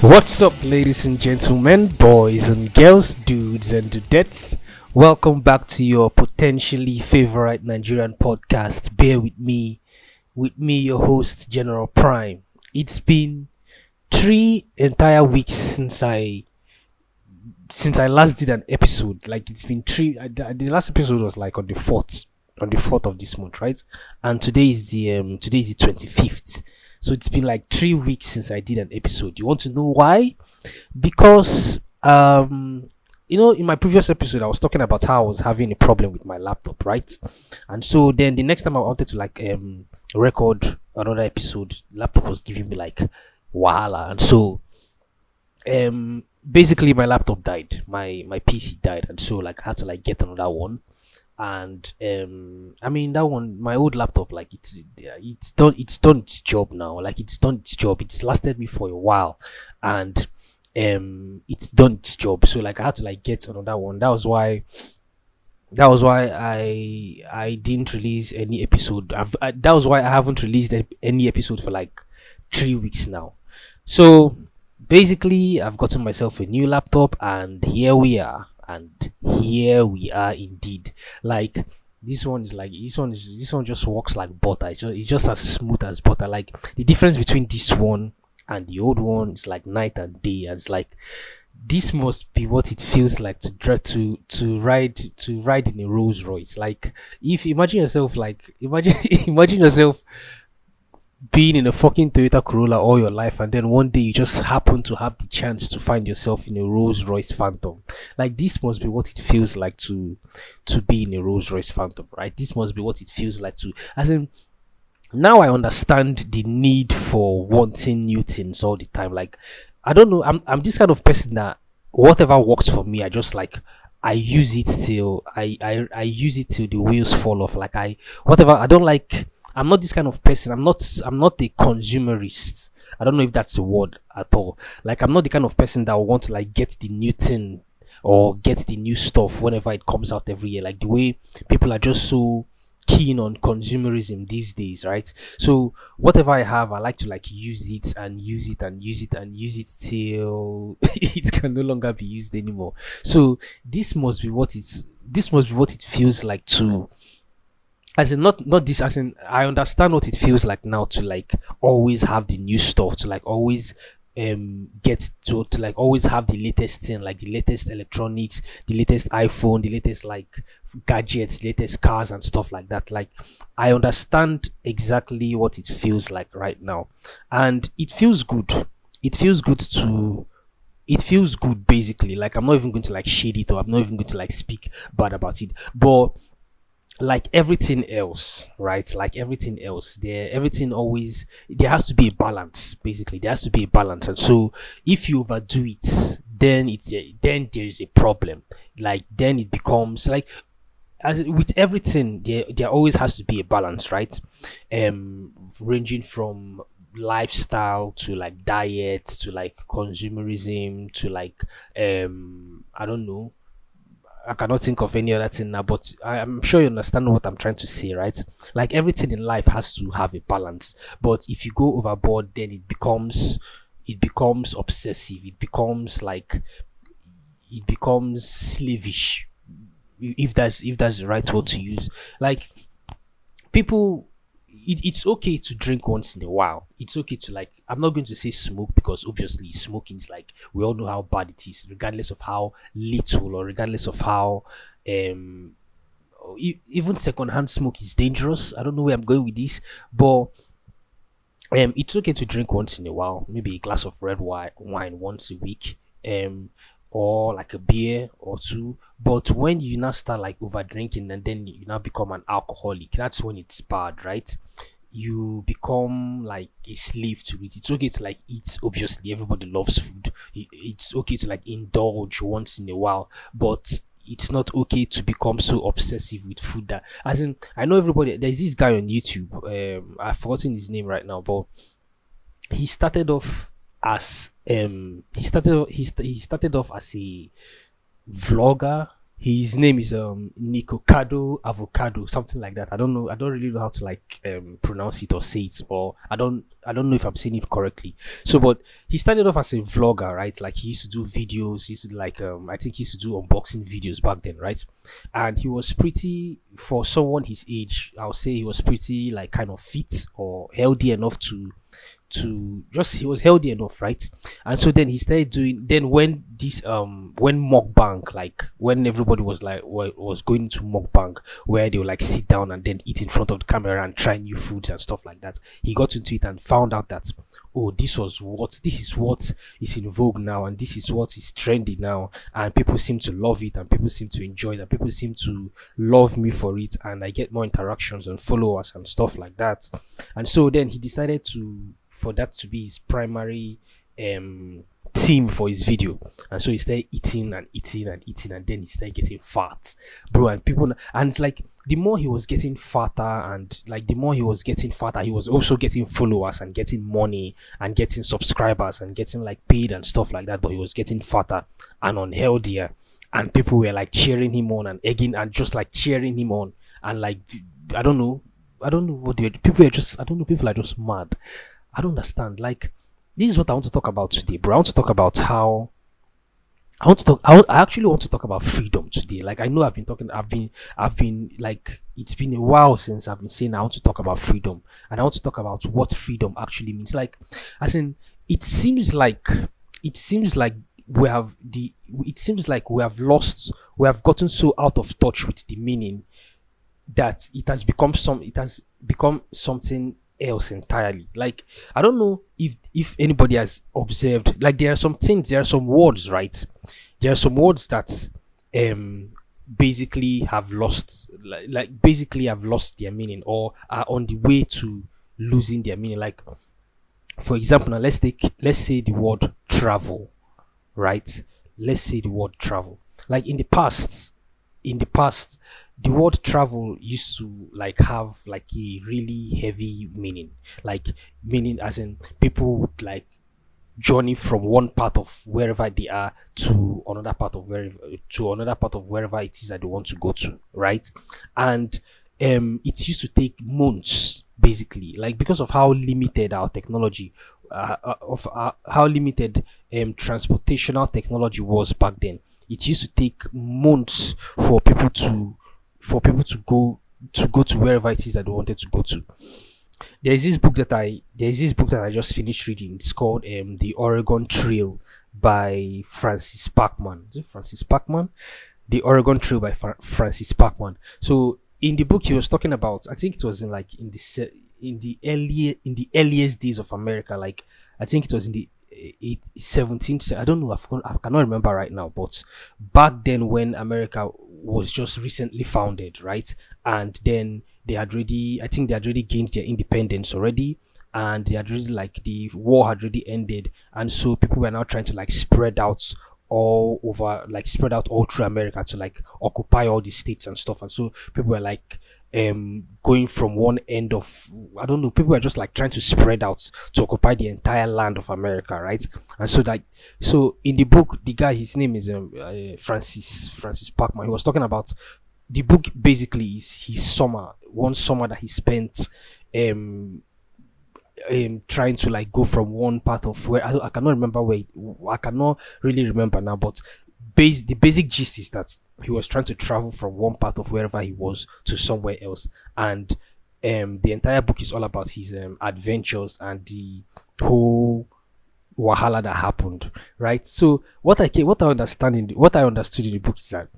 What's up, ladies and gentlemen, boys and girls, dudes and dudettes? Welcome back to your potentially favorite Nigerian podcast. Bear with me, your host, General Prime. It's been 3 entire weeks since I last did an episode. Like it's been three. The last episode was like on the fourth of this month, right? And today is the 25th. So it's been like 3 weeks since I did an episode. You want to know why? Because in my previous episode I was talking about how I was having a problem with my laptop, right? And so then the next time I wanted to record another episode, laptop was giving me like wahala. And so basically my laptop died, my PC died, and so like I had to like get another one. And I mean that one, my old laptop, like it's done its job now. Like it's done its job. It's lasted me for a while, and it's done its job. So like I had to like get another one. That was why I didn't release any episode. That was why I haven't released any episode for like 3 weeks now. So basically I've gotten myself a new laptop, and here we are. And here we are indeed. Like this one just works like butter. It's just as smooth as butter. Like the difference between this one and the old one is like night and day. And it's like this must be what it feels like to ride in a Rolls Royce. Like if imagine yourself being in a fucking Toyota Corolla all your life, and then one day you just happen to have the chance to find yourself in a Rolls Royce Phantom. Like this must be what it feels like to be in a Rolls Royce Phantom, right? This must be what it feels like to, as in, now I understand the need for wanting new things all the time. Like I don't know, I'm this kind of person that whatever works for me, I just like I use it till I use it till the wheels fall off. Like whatever I don't like. I'm not this kind of person. I'm not a consumerist. I don't know if that's a word at all. Like I'm not the kind of person that will want to like get the new thing or get the new stuff whenever it comes out every year. Like the way people are just so keen on consumerism these days, right? So whatever I have, I like to like use it and use it and use it and use it till it can no longer be used anymore. So this must be what it feels like to, as in, not this, as in I understand what it feels like now to like always have the new stuff, to like always get to like always have the latest thing, like the latest electronics, the latest iPhone, the latest like gadgets, latest cars and stuff like that. Like I understand exactly what it feels like right now, and it feels good. It feels good basically. Like I'm not even going to like shade it, or I'm not even going to like speak bad about it, but like everything else, right? Like everything else, everything always, there has to be a balance. Basically, there has to be a balance, and so if you overdo it, then there is a problem. Like then it becomes like, as with everything, there always has to be a balance, right? Ranging from lifestyle to like diet to like consumerism to like I don't know, I cannot think of any other thing now, but I'm sure you understand what I'm trying to say, right? Like everything in life has to have a balance, but if you go overboard, then it becomes obsessive. It becomes slavish, if that's the right word to use. Like people, it's okay to drink once in a while. It's okay to like, I'm not going to say smoke, because obviously smoking is like, we all know how bad it is, regardless of how little or regardless of how um even secondhand smoke is dangerous. I don't know where I'm going with this, but it's okay to drink once in a while, maybe a glass of red wine once a week, um or like a beer or two. But when you now start like over drinking, and then you now become an alcoholic, that's when it's bad, right? You become like a slave to it. It's okay to like eat, obviously everybody loves food. It's okay to like indulge once in a while, but it's not okay to become so obsessive with food. That, as in, I know everybody, there's this guy on YouTube, I've forgotten his name right now, but he started off as he started off as a vlogger. His name is Nicocado Avocado, something like that. I don't know. I don't really know how to like pronounce it or say it, or I don't know if I'm saying it correctly. So, but he started off as a vlogger, right? Like he used to do videos. He used to like I think he used to do unboxing videos back then, right? And he was pretty, for someone his age, I'll say he was pretty like kind of fit or healthy enough to just, he was healthy enough, right? And so then he started doing, then when this when mukbang, like when everybody was like was going to mukbang, where they would like sit down and then eat in front of the camera and try new foods and stuff like that, he got into it and found out that, oh, this is what is in vogue now, and this is what is trendy now, and people seem to love it, and people seem to enjoy it, and people seem to love me for it, and I get more interactions and followers and stuff like that. And so then he decided for that to be his primary theme for his video. And so he started eating and eating and eating, and then he started getting fat, bro. And people, and it's like the more he was getting fatter, and like the more he was getting fatter, he was also getting followers and getting money and getting subscribers and getting like paid and stuff like that. But he was getting fatter and unhealthier, and people were like cheering him on and egging and just like cheering him on. And like I don't know what people are just, I don't know, people are just mad. I don't understand. Like, this is what I want to talk about today, bro. I want to talk about how I want to talk. I actually want to talk about freedom today. Like, I know I've been like, it's been a while since I've been saying I want to talk about freedom, and I want to talk about what freedom actually means. Like, as in, it seems like it seems like we have gotten so out of touch with the meaning that it has become something else entirely. Like, I don't know if anybody has observed, like, there are some words, right? There are some words that basically have lost, like basically have lost their meaning, or are on the way to losing their meaning. Like, for example, now let's say the word travel, right? Let's say the word travel. Like, in the past, the word travel used to like have like a really heavy meaning, like meaning as in people would like journey from one part of wherever they are to another part of wherever it is that they want to go to, right? And it used to take months, basically, like because of how limited our technology, of how limited transportational technology was back then. It used to take months for people to go to wherever it is that they wanted to go to. There's this book that I just finished reading. It's called The Oregon Trail by Francis Parkman. Is it Francis Parkman? The Oregon Trail by Francis Parkman. So in the book he was talking about, I think it was in like in the earliest days of America. Like, I think it was in the 17th, I don't know, I cannot remember right now, but back then when America was just recently founded, right? And then I think they had already gained their independence already, and they had really, like, the war had already ended, and so people were now trying to like spread out all through America to like occupy all the states and stuff. And so people were like going from one end of, I don't know, people were just like trying to spread out to occupy the entire land of America, right? And so like, so in the book, the guy, his name is Francis Parkman. He was talking about, the book basically is one summer that he spent trying to like go from one part of where I cannot remember I cannot really remember now, but the basic gist is that he was trying to travel from one part of wherever he was to somewhere else. And the entire book is all about his adventures and the whole wahala that happened, right? So what I understood in the book is that,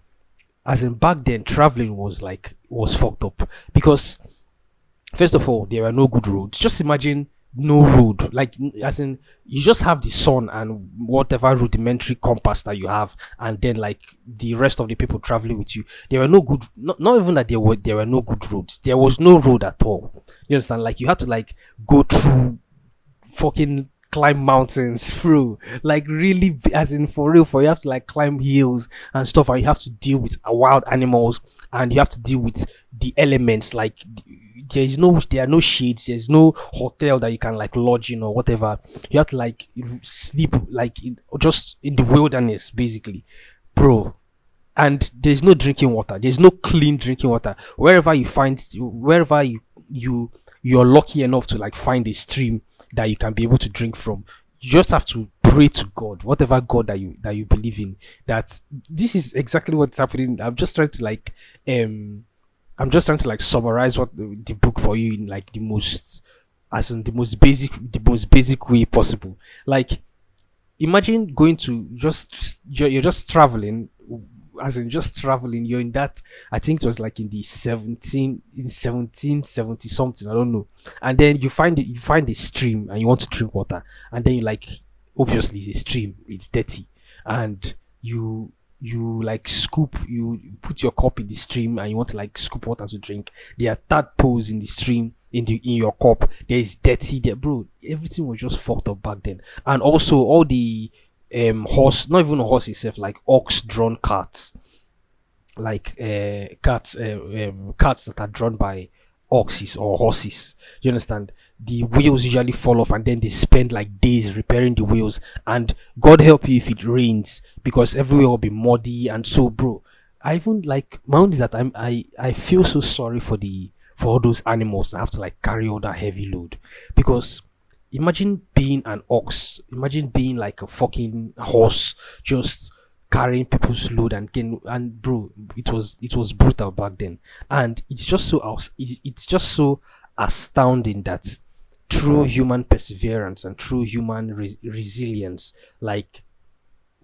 as in, back then traveling was fucked up, because first of all, there are no good roads. Just imagine no road, like, as in, you just have the sun and whatever rudimentary compass that you have, and then like the rest of the people traveling with you. There were no good, not even that there were no good roads. There was no road at all. You understand? Like, you had to like go through, fucking climb mountains through, like, really, as in, for real, you have to like climb hills and stuff, and you have to deal with wild animals, and you have to deal with the elements. Like, there are no shades, there's no hotel that you can like lodge in or whatever. You have to like sleep like just in the wilderness, basically, bro. and there's no drinking water. There's no clean drinking water. Wherever you're lucky enough to like find a stream that you can be able to drink from, you just have to pray to God, whatever God that you believe in. That this is exactly what's happening. I'm just trying to like summarize what the book for you in like the most basic way possible. Like, imagine going to you're just traveling, as in just traveling. You're in that, I think it was like in 1770 something, I don't know. And then you find a stream and you want to drink water, and then you like, obviously it's a stream, it's dirty, and you like scoop, you put your cup in the stream and you want to like scoop water to drink. There are tadpoles in the stream, in your cup. There's dirty there, bro. Everything was just fucked up back then. And also all the horse, not even a horse itself, like ox drawn carts, like carts that are drawn by oxes or horses. You understand? The wheels usually fall off, and then they spend like days repairing the wheels. And God help you if it rains, because everywhere will be muddy. And so, bro, I even like my own is that I feel so sorry for all those animals that have to like carry all that heavy load. Because imagine being an ox, imagine being like a fucking horse, just carrying people's load. And bro, it was brutal back then. And it's just so astounding that through human perseverance and through human resilience, like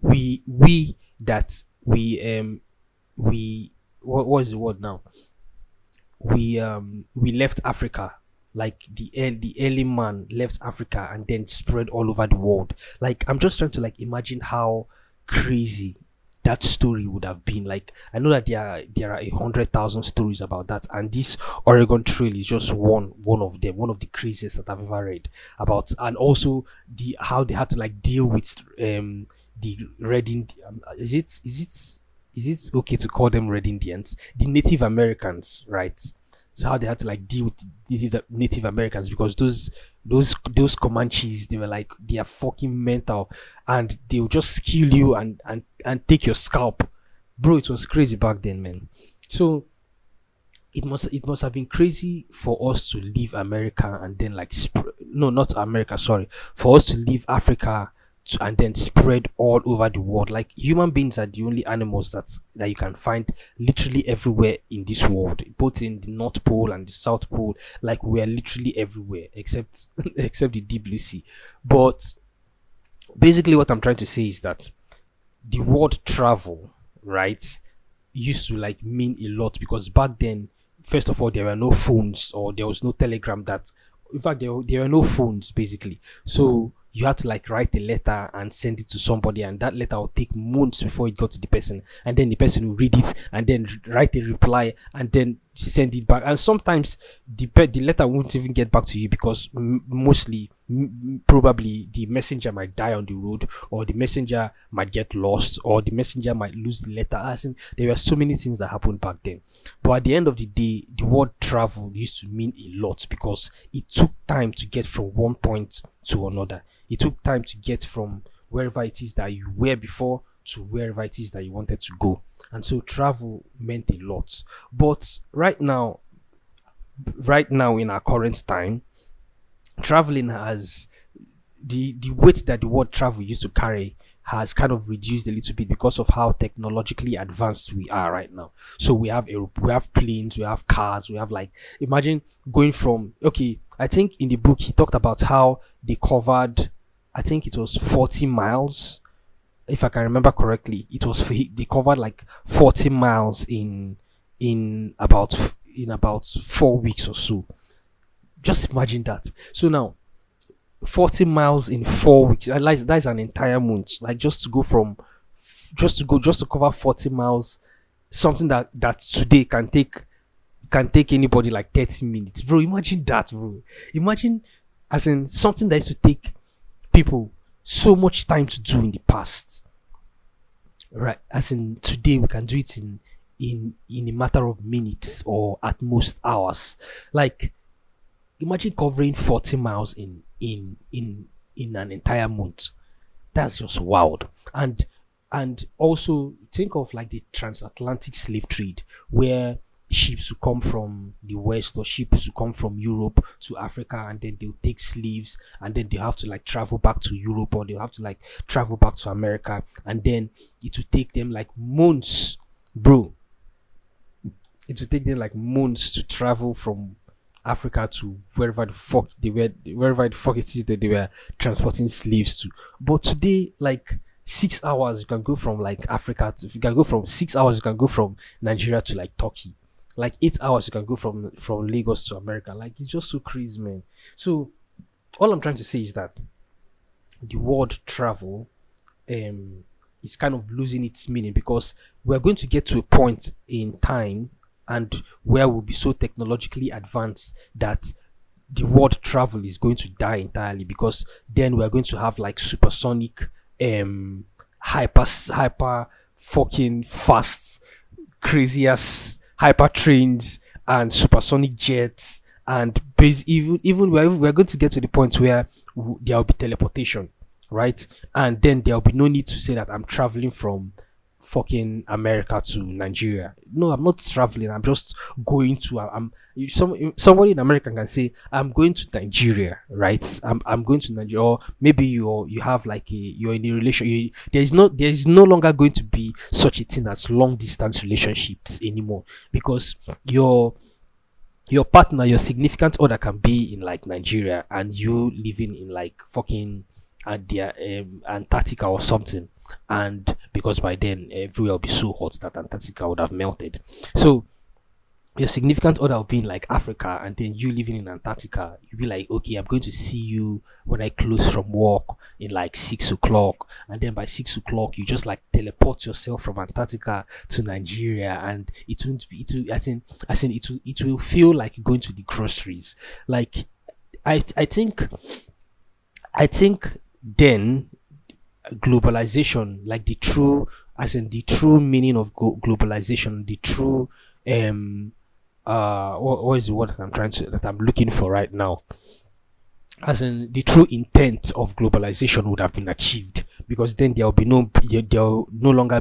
we that we what is the word now, we left Africa, like the early man left Africa and then spread all over the world. Like, I'm just trying to like imagine how crazy that story would have been. Like, I know that there are 100,000 stories about that, and this Oregon Trail is just one of them, one of the craziest that I've ever read about. And also the how they had to like deal with the Red Indian, is it okay to call them Red Indians, the Native Americans, right? So how they had to like deal with the Native Americans, because those Comanches, they were like, they are fucking mental, and they'll just kill you and take your scalp, bro. It was crazy back then, man. So it must have been crazy for us to leave America and then like no, not America, sorry, for us to leave Africa and then spread all over the world. Like, human beings are the only animals that you can find literally everywhere in this world, both in the North Pole and the South Pole. Like, we are literally everywhere except except the deep blue sea. But basically what I'm trying to say is that the word travel, right, used to like mean a lot, because back then, first of all, there were no phones, or there was no telegram. That, in fact, there were no phones basically. So you had to like write a letter and send it to somebody, and that letter will take months before it got to the person, and then the person will read it and then write a reply and then send it back. And sometimes the letter won't even get back to you, because mostly probably the messenger might die on the road, or the messenger might get lost, or the messenger might lose the letter. As in, there were so many things that happened back then. But at the end of the day, the word travel used to mean a lot, because it took time to get from one point to another. It took time to get from wherever it is that you were before to wherever it is that you wanted to go. And so travel meant a lot. But right now in our current time, traveling has the weight that the word travel used to carry has kind of reduced a little bit, because of how technologically advanced we are right now. So we have planes, we have cars, we have, like, imagine going from, okay, I think in the book he talked about how they covered, I think it was 40 miles, if I can remember correctly. They covered like 40 miles in about 4 weeks or so. Just imagine that. So now, 40 miles in 4 weeks, that's an entire month. Like, just to cover 40 miles, something that today can take anybody like 30 minutes, bro. Imagine that, bro. Imagine, as in, something that used to take people so much time to do in the past, right? As in, today we can do it in a matter of minutes, or at most hours. Like, imagine covering 40 miles in an entire month. That's just wild. And And also think of like the transatlantic slave trade, where ships will come from the west or ships will come from Europe to Africa, and then they'll take slaves, and then they have to like travel back to Europe, or they'll have to like travel back to America, and then it will take them like months, bro. It will take them like months to travel from Africa to wherever the fuck they were, wherever the fuck it is that they were transporting slaves to. But today, like 6 hours, you can go from like Africa to, if you can go from 6 hours, you can go from Nigeria to like Turkey. Like 8 hours, you can go from Lagos to America. Like it's just so crazy, man. So all I'm trying to say is that the word travel is kind of losing its meaning, because we're going to get to a point in time and where we'll be so technologically advanced that the word travel is going to die entirely, because then we're going to have like supersonic hyper fucking fast crazy ass hyper trains and supersonic jets, and even we're going to get to the point where there'll be teleportation, right? And then there'll be no need to say that I'm traveling from fucking America to Nigeria. No, I'm not traveling. I'm just going to. Somebody in America can say I'm going to Nigeria, right? I'm going to Nigeria, or maybe you have like you're in a relation. There's no longer going to be such a thing as long distance relationships anymore, because your partner, your significant other can be in like Nigeria and you living in like fucking at their Antarctica or something, and because by then everywhere will be so hot that Antarctica would have melted. So your significant other will be in like Africa, and then you living in Antarctica, you'll be like, okay, I'm going to see you when I close from work in like 6 o'clock, and then by 6 o'clock you just like teleport yourself from Antarctica to Nigeria, and it won't be it will I think it will feel like going to the groceries. Like I think then globalization, like the true, as in the true meaning of globalization, the true what is the word that I'm looking for right now, as in the true intent of globalization would have been achieved, because then there'll no longer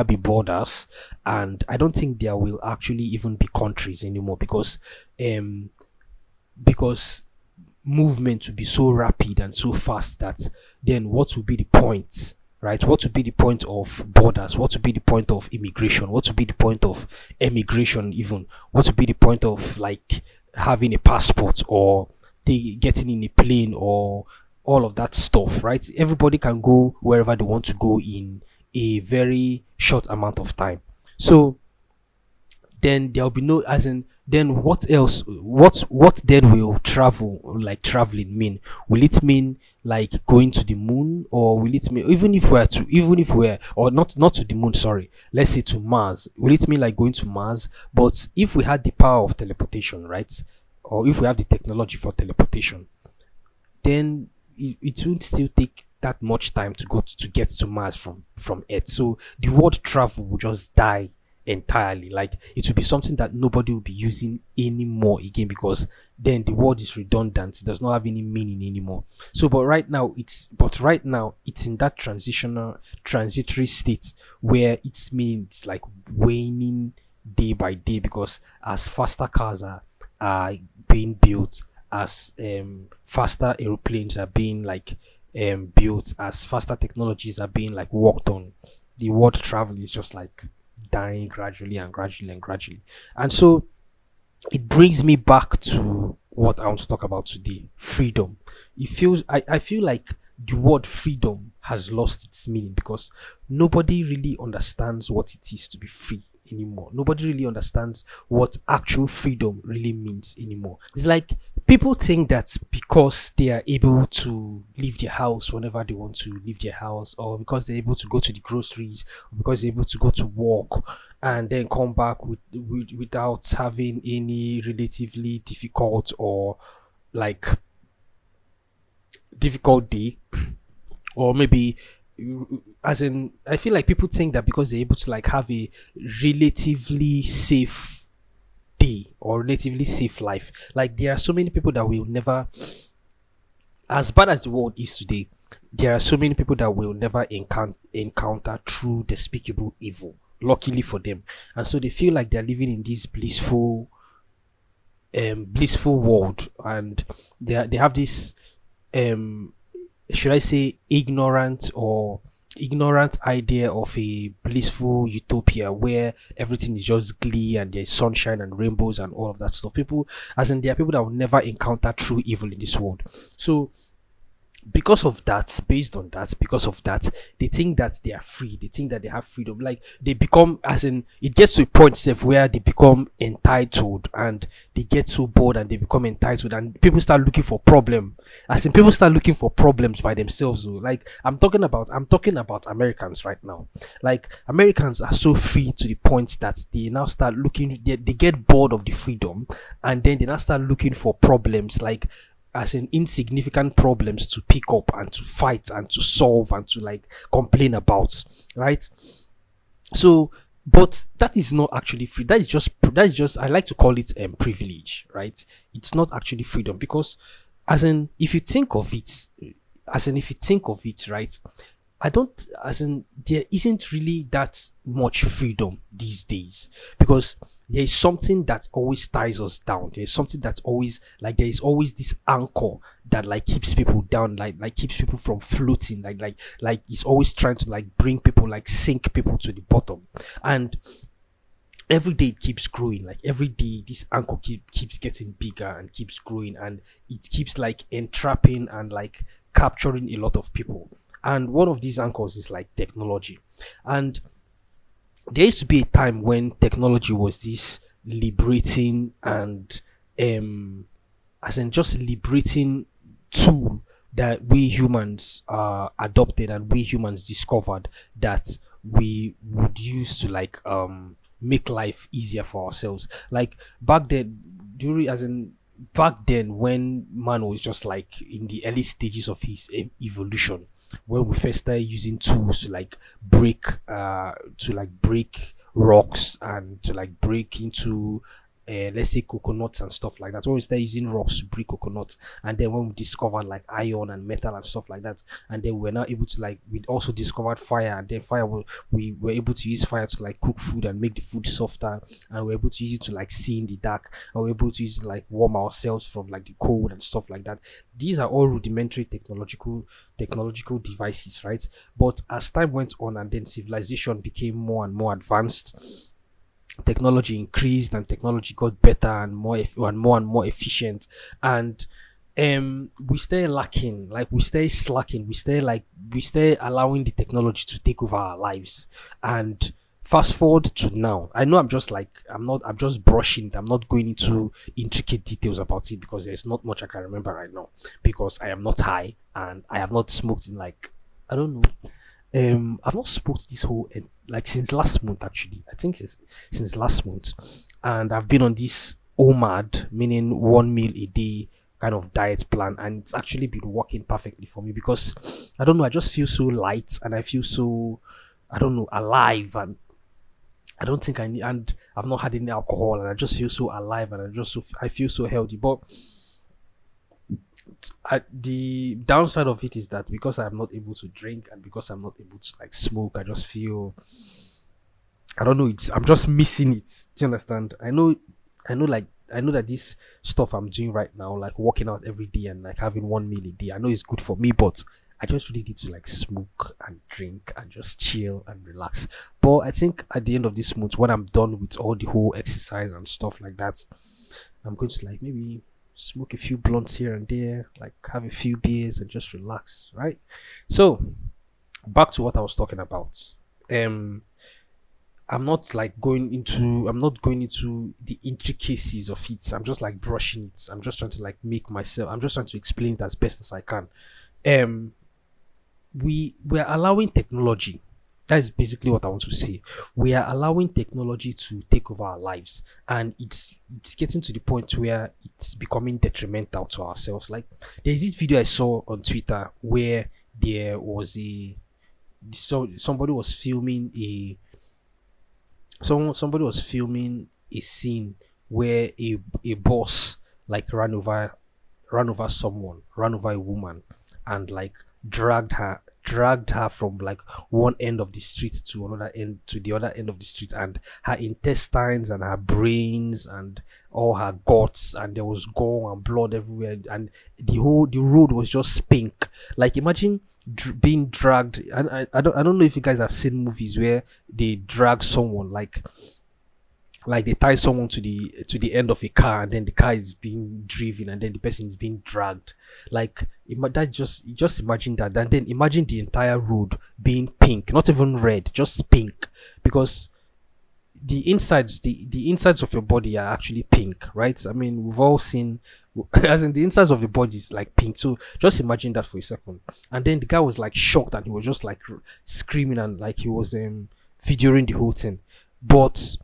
be borders, and I don't think there will actually even be countries anymore, because movement to be so rapid and so fast that then what will be the point, right? What would be the point of borders? What would be the point of immigration? What would be the point of emigration? Even what would be the point of like having a passport, or getting in a plane, or all of that stuff, right? Everybody can go wherever they want to go in a very short amount of time. So then there'll be no, as in, then what else, what then will travel, like traveling mean? Will it mean like going to the moon, or will it mean, even if we're, or not to the moon, sorry, let's say to Mars, will it mean like going to Mars? But if we had the power of teleportation, right, or if we have the technology for teleportation, then it will still take that much time to get to Mars from Earth. So the word travel will just die entirely. Like it will be something that nobody will be using anymore again, because then the word is redundant. It does not have any meaning anymore. So but right now it's in that transitory state where its means like waning day by day, because as faster cars are being built, as faster aeroplanes are being like built, as faster technologies are being like worked on, the word travel is just like dying gradually and gradually and gradually. And so it brings me back to what I want to talk about today: freedom. I feel like the word freedom has lost its meaning, because nobody really understands what it is to be free anymore. Nobody really understands what actual freedom really means anymore. It's like people think that because they are able to leave their house whenever they want to leave their house, or because they're able to go to the groceries, or because they're able to go to work and then come back without having any relatively difficult or like difficult day, or maybe, as in, I feel like people think that because they're able to like have a relatively safe day or relatively safe life, like there are so many people that will never, as bad as the world is today, there are so many people that will never encounter true despicable evil, luckily for them. And so they feel like they're living in this blissful world, and they have this um should I say ignorant idea of a blissful utopia where everything is just glee and there's sunshine and rainbows and all of that stuff. People, as in, there are people that will never encounter true evil in this world. So because of that, based on that, because of that, they think that they are free. They think that they have freedom. Like they become, as in, it gets to a point Steph, where they become entitled, and they get so bored and they become entitled, and people start looking for problem. As in, people start looking for problems by themselves. Oh. Like I'm talking about Americans right now. Like Americans are so free to the point that they now start looking. They get bored of the freedom, and then they now start looking for problems. Like as in insignificant problems to pick up and to fight and to solve and to like complain about, right? So but that is not actually free. That is just I like to call it privilege, right? It's not actually freedom, because as in if you think of it, right, I don't, as in, there isn't really that much freedom these days, because there is something that always ties us down. There's something that's always like, there is always this anchor that like keeps people down, like keeps people from floating, like it's always trying to like bring people, like sink people to the bottom. And every day it keeps growing. Like every day this anchor keeps getting bigger and keeps growing, and it keeps like entrapping and like capturing a lot of people. And one of these anchors is like technology. And there used to be a time when technology was this liberating and as in just liberating tool that we humans adopted and we humans discovered that we would use to like make life easier for ourselves. Like back then, during as in back then when man was just like in the early stages of his evolution, when we first started using tools to like break rocks and to like break into let's say coconuts and stuff like that. When we started using rocks to break coconuts, and then when we discovered like iron and metal and stuff like that, and then we're now able to like, we also discovered fire, and then we were able to use fire to like cook food and make the food softer, and we're able to use it to like see in the dark, and we're able to use it to like warm ourselves from like the cold and stuff like that. These are all rudimentary technological devices, right? But as time went on and then civilization became more and more advanced, technology increased and technology got better and more efficient, and we stay lacking, like we stay slacking, we stay allowing the technology to take over our lives. And fast forward to now, I know I'm just brushing it. I'm not going into intricate details about it because there's not much I can remember right now, because I am not high and I have not smoked in like, I don't know, I've not smoked this whole like since last month. Actually, I think since last month, and I've been on this OMAD, meaning one meal a day kind of diet plan, and it's actually been working perfectly for me, because I don't know, I just feel so light and I feel so, I don't know, alive, and I don't think I need, and I've not had any alcohol, and I just feel so alive, and I feel so healthy. But the downside of it is that because I'm not able to drink and because I'm not able to like smoke, I just feel, I don't know, I'm just missing it. Do you understand? I know that this stuff I'm doing right now, like working out every day and like having one meal a day, I know it's good for me, but I just really need to like smoke and drink and just chill and relax. But I think at the end of this month, when I'm done with all the whole exercise and stuff like that, I'm going to like maybe smoke a few blunts here and there, like have a few beers and just relax, right? So back to what I was talking about. Um I'm not going into the intricacies of it. I'm just like brushing it. I'm just trying to like I'm just trying to explain it as best as I can. Um we're allowing technology, that is basically what I want to say. We are allowing technology to take over our lives, and it's getting to the point where it's becoming detrimental to ourselves. Like there's this video I saw on Twitter where there was somebody was filming somebody was filming a scene where a boss like ran over a woman, and like dragged her from like one end of the street to another end to the other end of the street, and her intestines and her brains and all her guts, and there was gore and blood everywhere, and the road was just pink. Like imagine being dragged. And I don't know if you guys have seen movies where they drag someone, like they tie someone to the end of a car, and then the car is being driven, and then the person is being dragged. Like that, just imagine that, and then imagine the entire road being pink, not even red, just pink, because the insides of your body are actually pink, right? I mean, we've all seen as in the insides of the body is like pink. So just imagine that for a second. And then the guy was like shocked, and he was just like screaming, and like he was videoing the whole thing. But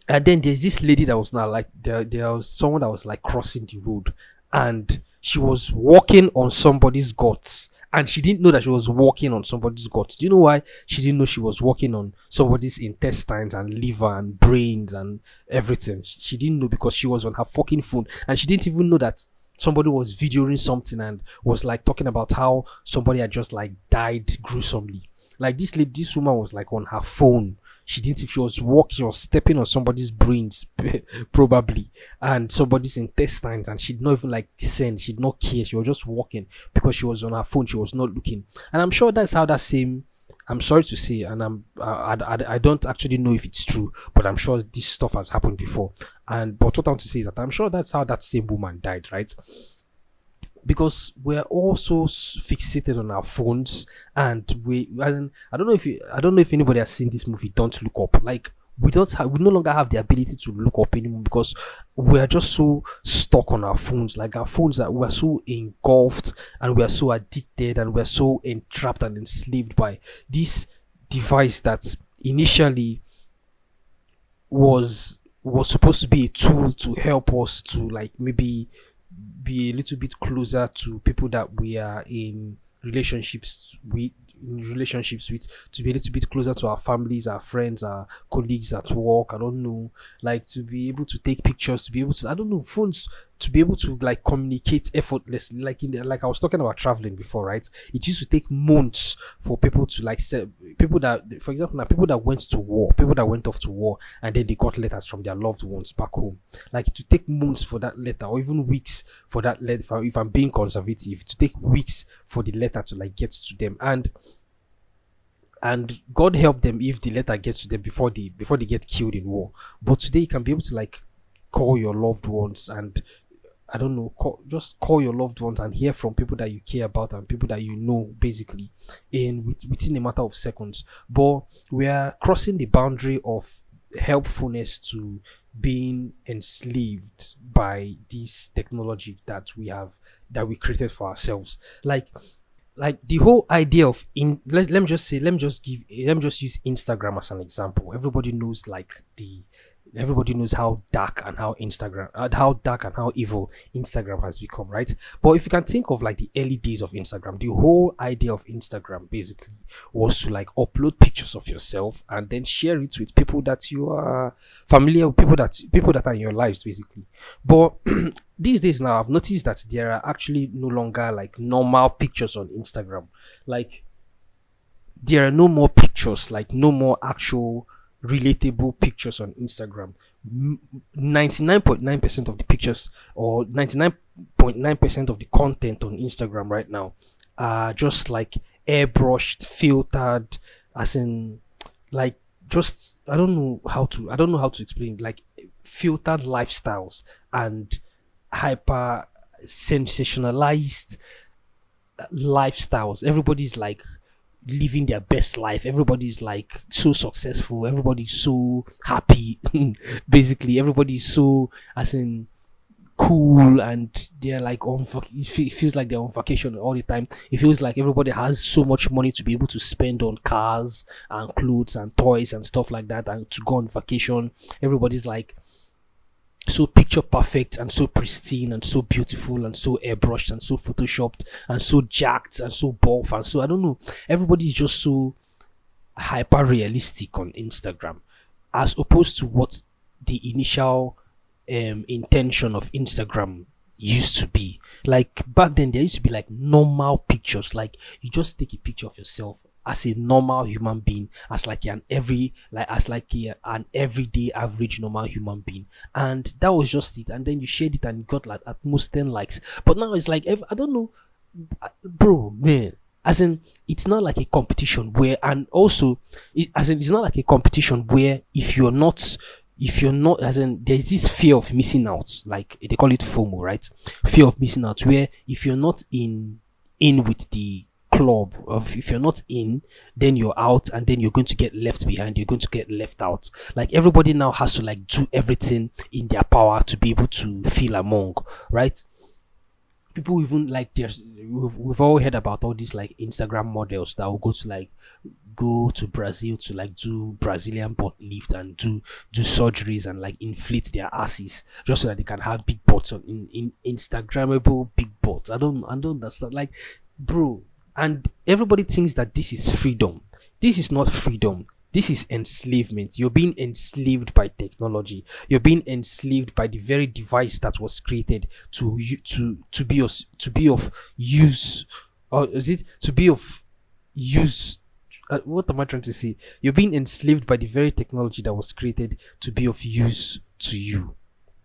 and then there's this lady that was now like there was someone that was like crossing the road, and she was walking on somebody's guts, and she didn't know that she was walking on somebody's guts. Do you know why she didn't know she was walking on somebody's intestines and liver and brains and everything? She didn't know because she was on her fucking phone, and she didn't even know that somebody was videoing something and was like talking about how somebody had just like died gruesomely. Like this woman was like on her phone. She didn't. If she was walking, she was stepping on somebody's brains, probably, and somebody's intestines, and she'd not even like send. She'd not care. She was just walking because she was on her phone. She was not looking, and I'm sure that's how that same. I'm sorry to say, and I don't actually know if it's true, but I'm sure this stuff has happened before. And but what I want to say is that I'm sure that's how that same woman died, right? Because we're also fixated on our phones, and I don't know if anybody has seen this movie Don't Look Up. Like we no longer have the ability to look up anymore because we are just so stuck on our phones. Like our phones, that we are so engulfed, and we are so addicted, and we are so entrapped and enslaved by this device that initially was supposed to be a tool to help us to like maybe be a little bit closer to people that we are in relationships with, to be a little bit closer to our families, our friends, our colleagues at work. I don't know, like to be able to take pictures, to be able to, I don't know, phones, to be able to like communicate effortlessly. Like I was talking about traveling before, right? It used to take months for people to like people that, for example, now people that went to war, people that went off to war, and then they got letters from their loved ones back home. Like to take months for that letter, or even weeks for that letter. If I'm being conservative, to take weeks for the letter to like get to them, and God help them if the letter gets to them before they get killed in war. But today you can be able to like call your loved ones, and I don't know, just call your loved ones and hear from people that you care about and people that you know, basically, within a matter of seconds. But we are crossing the boundary of helpfulness to being enslaved by this technology that we created for ourselves. Like the whole idea of let me just use Instagram as an example. Everybody knows how dark and how evil Instagram has become, right? But if you can think of like the early days of Instagram, the whole idea of Instagram basically was to like upload pictures of yourself and then share it with people that you are familiar with, people that are in your lives, basically. But these days now, I've noticed that there are actually no longer like normal pictures on Instagram. Like there are no more pictures, like no more actual relatable pictures on Instagram. 99.9% of the pictures, or 99.9% of the content on Instagram right now, are just like airbrushed, filtered, as in like just I don't know how to explain, like filtered lifestyles and hyper sensationalized lifestyles. Everybody's like living their best life. Everybody's like so successful. Everybody's so happy. Basically, everybody's so, as in, cool, and they're like it feels like they're on vacation all the time. It feels like everybody has so much money to be able to spend on cars and clothes and toys and stuff like that, and to go on vacation. Everybody's like so picture perfect and so pristine and so beautiful and so airbrushed and so photoshopped and so jacked and so buff, and so I don't know, everybody's just so hyper realistic on Instagram, as opposed to what the initial intention of Instagram used to be. Like back then, there used to be like normal pictures. Like you just take a picture of yourself as a normal human being, as like an everyday average normal human being, and that was just it. And then you shared it and you got like at most 10 likes. But now it's like I don't know, bro, man. As in, it's not like a competition where, and also, as in, it's not like a competition where if you're not, as in, there's this fear of missing out, like they call it FOMO, right? Fear of missing out, where if you're not in with the club, of if you're not in, then you're out, and then you're going to get left behind, you're going to get left out. Like everybody now has to like do everything in their power to be able to feel among, right? People even like we've all heard about all these like Instagram models that will go to Brazil to like do Brazilian butt lift and do surgeries and like inflate their asses just so that they can have big butts in Instagrammable big butts. I don't understand. Like, bro, and everybody thinks that this is freedom. This is not freedom. This is enslavement. You're being enslaved by technology. You're being enslaved by the very device that was created to be of use, or is it to be of use? What am I trying to say? You're being enslaved by the very technology that was created to be of use to you.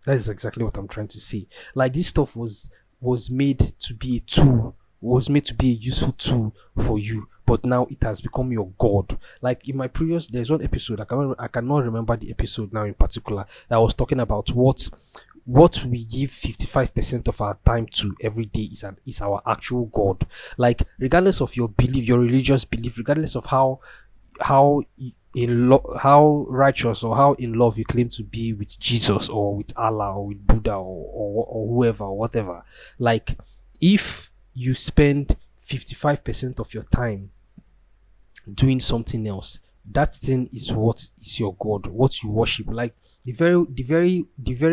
That is exactly what I'm trying to say. Like this stuff was made to be a tool, was made to be a useful tool for you, but now it has become your god. Like in my previous, there's one episode, I cannot remember the episode now in particular, that was talking about what we give 55% of our time to every day is our actual god. Like regardless of your belief, your religious belief, regardless of how how righteous or how in love you claim to be with Jesus or with Allah or with Buddha or whoever or whatever, like if you spend 55% of your time doing something else, that thing is what is your god, what you worship. Like the very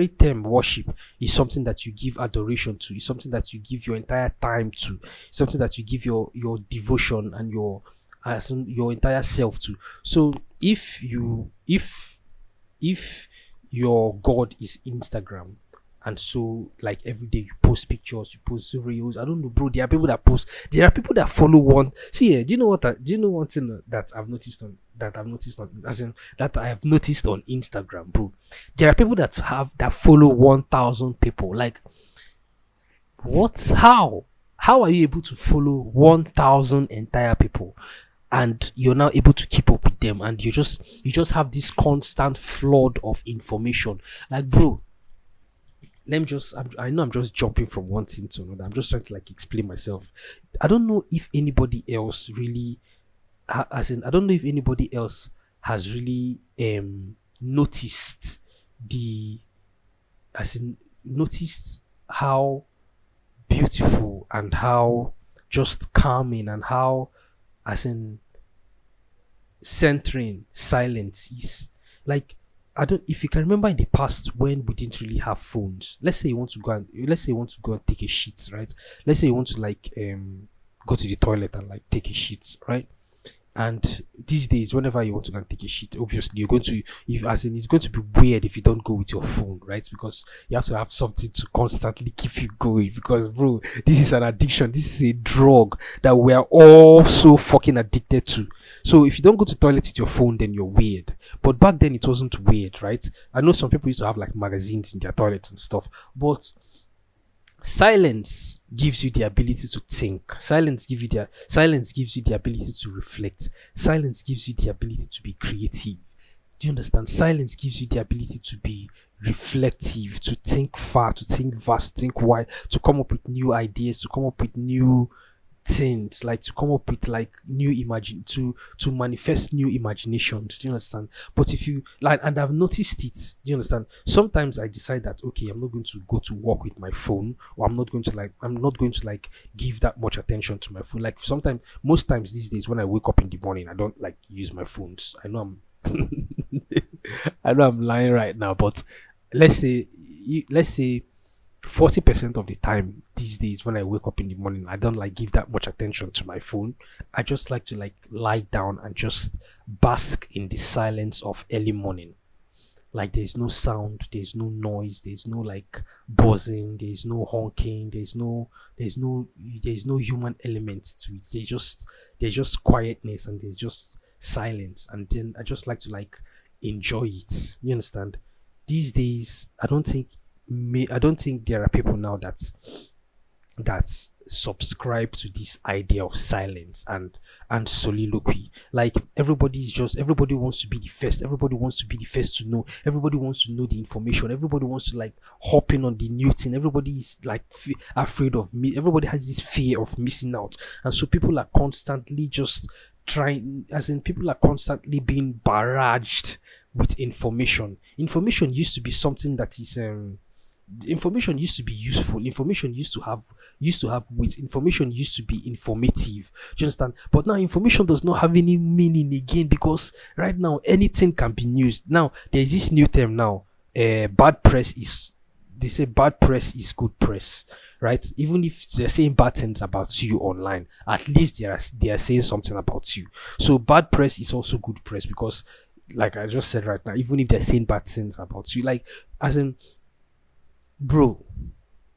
term worship is something that you give adoration to, is something that you give your entire time to, something that you give your devotion and your entire self to. So if your god is Instagram, and so like every day you post pictures, you post reels, I don't know, bro, there are people that follow one. See, do you know do you know one thing that I've noticed on as in that I have noticed on Instagram, bro? There are people that follow 1,000 people. Like, what? How are you able to follow 1,000 entire people, and you're now able to keep up with them, and you just have this constant flood of information? Like, bro, I know I'm just jumping from one thing to another. I'm just trying to like explain myself. I don't know if anybody else really, I don't know if anybody else has really noticed the, as in, noticed how beautiful and how just calming and how, as in, centering silence is. Like, I don't, if you can remember in the past when we didn't really have phones. Let's say you want to go and take a shit, right? Let's say you want to like go to the toilet and like take a shit, right? And these days, whenever you want to go and take a shit, obviously you're going to, if as in, it's going to be weird if you don't go with your phone, right? Because you have to have something to constantly keep you going. Because, bro, this is an addiction. This is a drug that we are all so fucking addicted to. So if you don't go to the toilet with your phone, then you're weird. But back then it wasn't weird, right? I know some people used to have like magazines in their toilets and stuff, but silence gives you the ability to think. Silence gives you the ability to reflect. Silence gives you the ability to be creative. Do you understand? Silence gives you the ability to be reflective, to think far, to think vast, to think wide, to come up with new ideas, to come up with new things, like to come up with like new to manifest new imaginations. Do you understand? But if you like, and I've noticed it, do you understand? Sometimes I decide that, okay, I'm not going to go to work with my phone, or I'm not going to like give that much attention to my phone. Like sometimes, most times these days when I wake up in the morning, I don't like use my phones. I know I'm I know I'm lying right now, but let's say 40% of the time these days when I wake up in the morning, I don't like give that much attention to my phone. I just like to like lie down and just bask in the silence of early morning. Like there's no sound, there's no noise, there's no like buzzing, there's no honking, there's no there's no human element to it. There's just quietness and there's just silence. And then I just like to like enjoy it. You understand? These days I don't think there are people now that subscribe to this idea of silence and soliloquy. Like everybody wants to be the first, everybody wants to be the first to know, everybody wants to know the information, everybody wants to like hop in on the new thing, everybody is like afraid of me, everybody has this fear of missing out. And so people are constantly just trying, as in people are constantly being barraged with information used to be something that is information used to be useful, information used to have weight, information used to be informative. Do you understand? But now information does not have any meaning again, because right now anything can be news. Now there's this new term now, bad press is, they say bad press is good press, right? Even if they're saying bad things about you online, at least they are saying something about you. So bad press is also good press, because like I just said right now, even if they're saying bad things about you, like, as in, bro,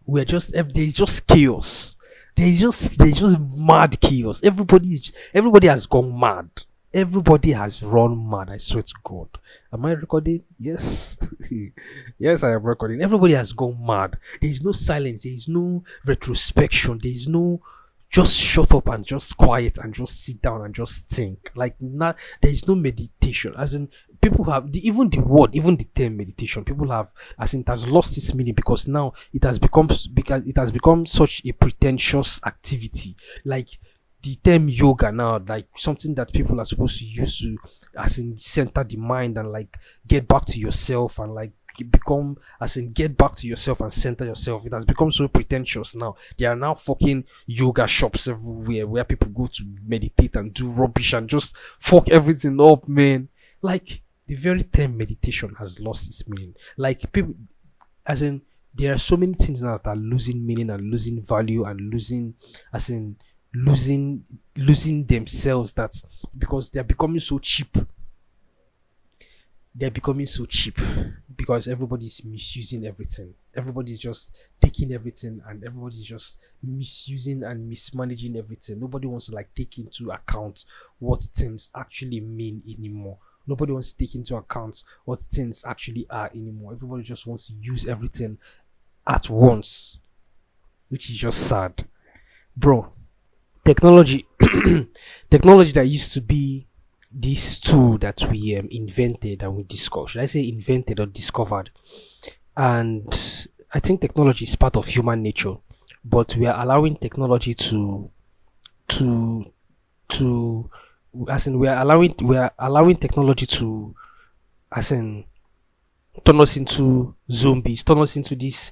there's just chaos. There's just mad chaos. Everybody has gone mad. Everybody has run mad. I swear to God. Am I recording? Yes. Yes, I am recording. Everybody has gone mad. There's no silence. There's no retrospection. There's no just shut up and just quiet and just sit down and just think. Like, not, there's no meditation. As in, people have even the term meditation, people have, as in, it has lost its meaning, because now it has become such a pretentious activity. Like the term yoga now, like something that people are supposed to use to, as in, center the mind and like get back to yourself and like become, as in, get back to yourself and center yourself. It has become so pretentious now. There are now fucking yoga shops everywhere where people go to meditate and do rubbish and just fuck everything up, man. Like, the very term meditation has lost its meaning. Like, people, as in, there are so many things now that are losing meaning and losing value and losing, as in, losing themselves, that because they're becoming so cheap. They're becoming so cheap because everybody's misusing everything. Everybody's just taking everything and everybody's just misusing and mismanaging everything. Nobody wants to like take into account what things actually mean anymore. Nobody wants to take into account what things actually are anymore. Everybody just wants to use everything at once, which is just sad. Bro, technology technology that used to be this tool that we invented and we discovered, should I say invented or discovered, and I think technology is part of human nature, but we are allowing technology to as in, we are allowing technology to, as in, turn us into zombies, turn us into these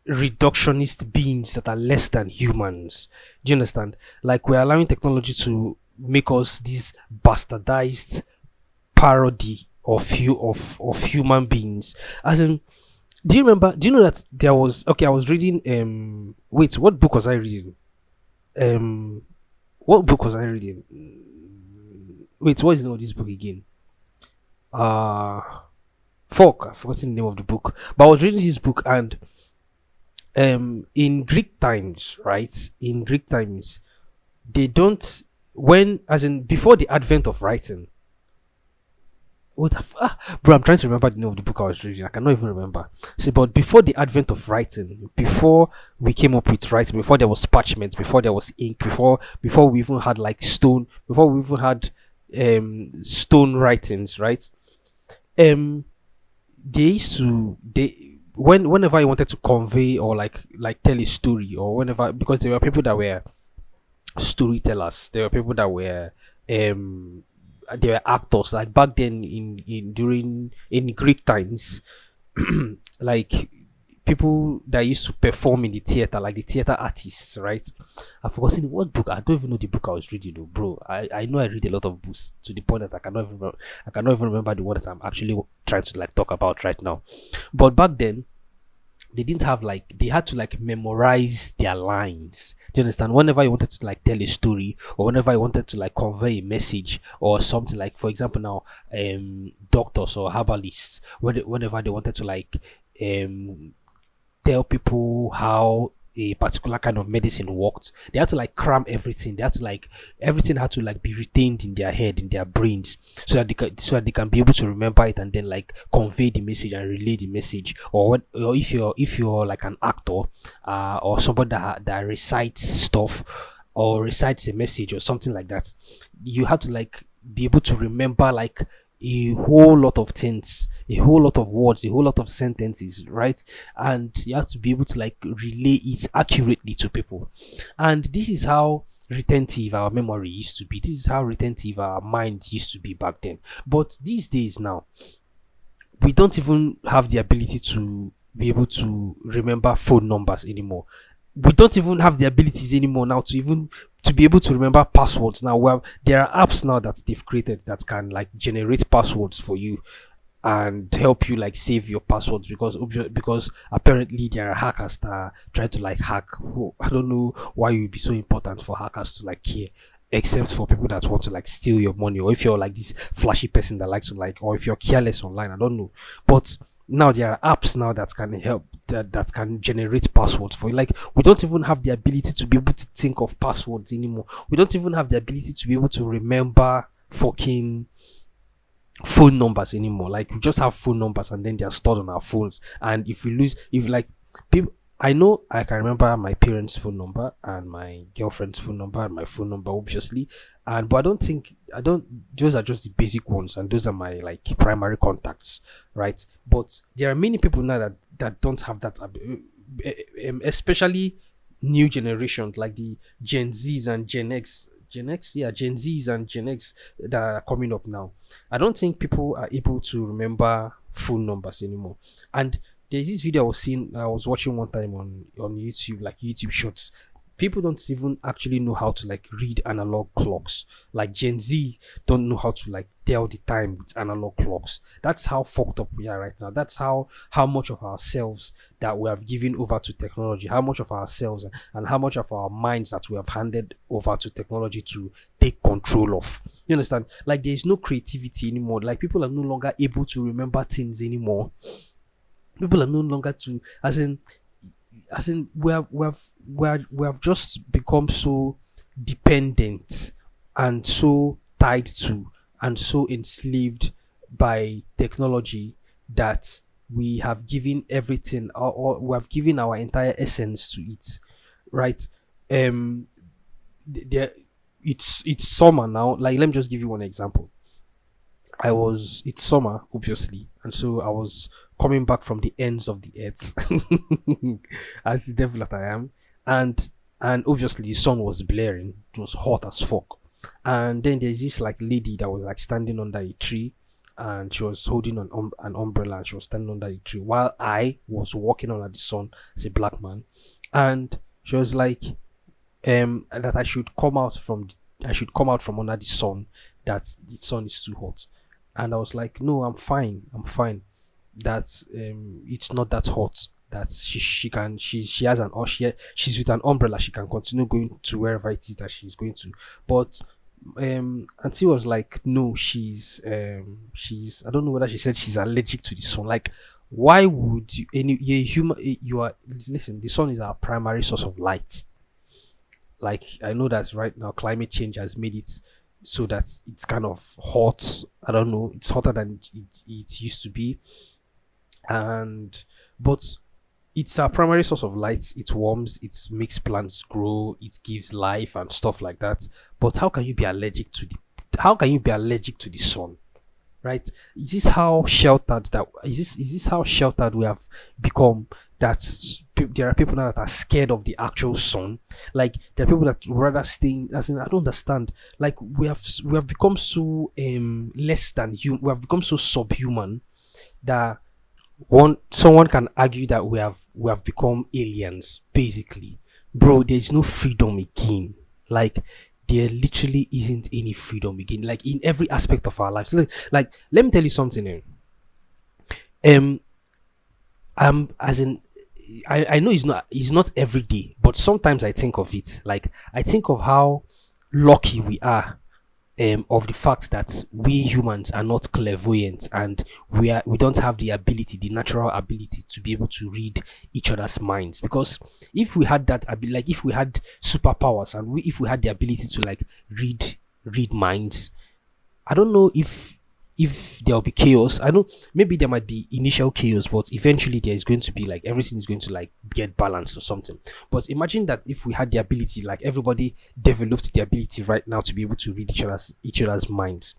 reductionist beings that are less than humans. Do you understand? Like, we're allowing technology to make us this bastardized parody of human beings. As in, do you know that there was, okay, I was reading wait, what book was I reading? What book was I reading? Wait, what is the name of this book again? Fuck, I've forgotten the name of the book. But I was reading this book, and in Greek times, right? In Greek times, they don't, when, as in, before the advent of writing. What the bro, I'm trying to remember the name of the book I was reading. I cannot even remember. See, but before the advent of writing, before we came up with writing, before there was parchment, before there was ink, before we even had like stone, before we even had stone writings, right? They used to, whenever you wanted to convey or like tell a story, or whenever, because there were people that were storytellers, there were people that were they were actors, like back then in Greek times. Like, people that used to perform in the theater, like the theater artists, right? I've forgotten what book. I don't even know the book I was reading, though, bro. I know I read a lot of books to the point that I cannot even remember the one that I'm actually trying to like talk about right now. But back then, They didn't have like, they had to like memorize their lines. Do you understand? Whenever you wanted to like tell a story, or whenever you wanted to like convey a message or something, like for example now, doctors or herbalists, whenever they wanted to like um tell people how a particular kind of medicine worked, they had to like cram everything. They had to like, everything had to like be retained in their head, in their brains, so that they can be able to remember it and then like convey the message and relay the message. Or what, or if you're like an actor, or somebody that recites stuff or recites a message or something like that, you have to like be able to remember like a whole lot of things, a whole lot of words, a whole lot of sentences, right? And you have to be able to like relay it accurately to people. And this is how retentive our memory used to be. This is how retentive our mind used to be back then. But these days now, we don't even have the ability to be able to remember phone numbers anymore. We don't even have the abilities anymore now to even to be able to remember passwords now. Well, there are apps now that they've created that can like generate passwords for you and help you like save your passwords, because apparently there are hackers that try to like hack. I don't know why it would be so important for hackers to like care, except for people that want to like steal your money, or if you're like this flashy person that likes to like, or if you're careless online, I don't know. But now there are apps now that can help, that can generate passwords for you. Like, we don't even have the ability to be able to think of passwords anymore. We don't even have the ability to be able to remember fucking phone numbers anymore. Like, we just have phone numbers and then they are stored on our phones. And if we lose, if like people, I know I can remember my parents' phone number and my girlfriend's phone number and my phone number, obviously. And but I don't think, I don't, those are just the basic ones, and those are my like primary contacts, right? But there are many people now that don't have that especially new generations like the Gen Zs and Gen X, yeah, Gen Zs and Gen X that are coming up now. I don't think people are able to remember phone numbers anymore. And there's this video I was watching one time on YouTube, like YouTube Shorts. People don't even actually know how to like read analog clocks. Like Gen Z don't know how to like tell the time with analog clocks. That's how fucked up we are right now. That's how much of ourselves that we have given over to technology, how much of ourselves and how much of our minds that we have handed over to technology to take control of. You understand? Like, there's no creativity anymore. Like, people are no longer able to remember things anymore. People are no longer to, as in we have just become so dependent and so tied to and so enslaved by technology that we have given everything, or we have given our entire essence to it, right? um there, it's summer now. Like, let me just give you one example. It's summer, obviously, and so I was coming back from the ends of the earth, as the devil that I am, and obviously the sun was blaring. It was hot as fuck, and then there's this like lady that was like standing under a tree, and she was holding an umbrella, and she was standing under the tree while I was walking under the sun as a black man, and she was like, that I should come out from under the sun, that the sun is too hot. And I was like, no, I'm fine. That's it's not that hot. That she has an, or she's with an umbrella, she can continue going to wherever it is that she's going to. But auntie was like, no, she's, I don't know whether she said she's allergic to the sun. Like, why would you, you're a human, you are, listen, the sun is our primary source of light. Like, I know that right now climate change has made it so that it's kind of hot. I don't know, it's hotter than it used to be. And but it's our primary source of light. It warms, it makes plants grow, it gives life and stuff like that. But how can you be allergic to the sun? Right? Is this how sheltered we have become? There are people now that are scared of the actual sun. Like, there are people that rather stay, as in, I don't understand. Like, we have become so less than human. We have become so subhuman that someone can argue that we have become aliens, basically. Bro, there's no freedom again. Like, there literally isn't any freedom again, like in every aspect of our lives. Like, let me tell you something. As in, I know it's not every day, but sometimes I think of it. Like I think of how lucky we are, of the fact that we humans are not clairvoyant, and we don't have the natural ability to be able to read each other's minds. Because if we had that ability, like if we had superpowers, and if we had the ability to like read minds, I don't know if there'll be chaos. I know maybe there might be initial chaos, but eventually there is going to be like everything is going to like get balanced or something. But imagine that if we had the ability, like everybody developed the ability right now to be able to read each other's minds,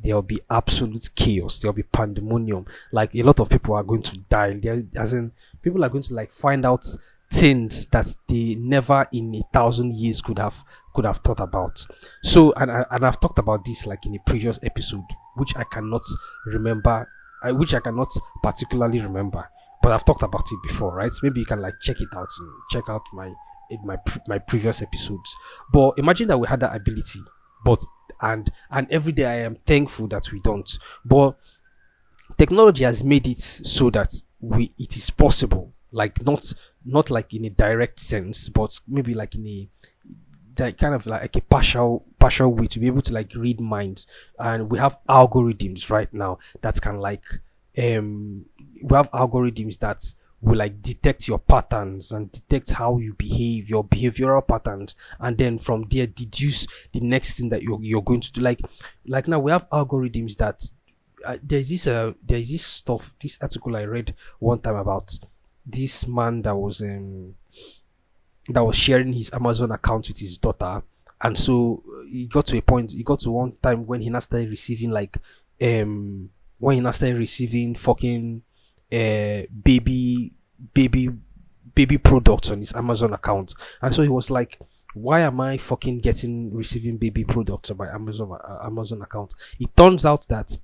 there'll be absolute chaos. There'll be pandemonium. Like a lot of people are going to die. There, as in people are going to like find out things that they never in 1,000 years could have thought about. So, and I've talked about this like in a previous episode, which I cannot remember, which I cannot particularly remember, but I've talked about it before, right? So maybe you can like check it out and check out my previous episodes. But imagine that we had that ability, but and every day I am thankful that we don't. But technology has made it so that it is possible, like not like in a direct sense, but maybe like in a like kind of like a partial way to be able to like read minds. And we have algorithms right now that can like we have algorithms that will like detect your patterns and detect how you behave, your behavioral patterns, and then from there deduce the next thing that you're going to do. Like now we have algorithms that this article I read one time about this man that was sharing his Amazon account with his daughter. And so he got to one time when he now started receiving like when he now started receiving fucking baby baby baby products on his Amazon account. And so he was like, why am I fucking receiving baby products on my Amazon account? It turns out that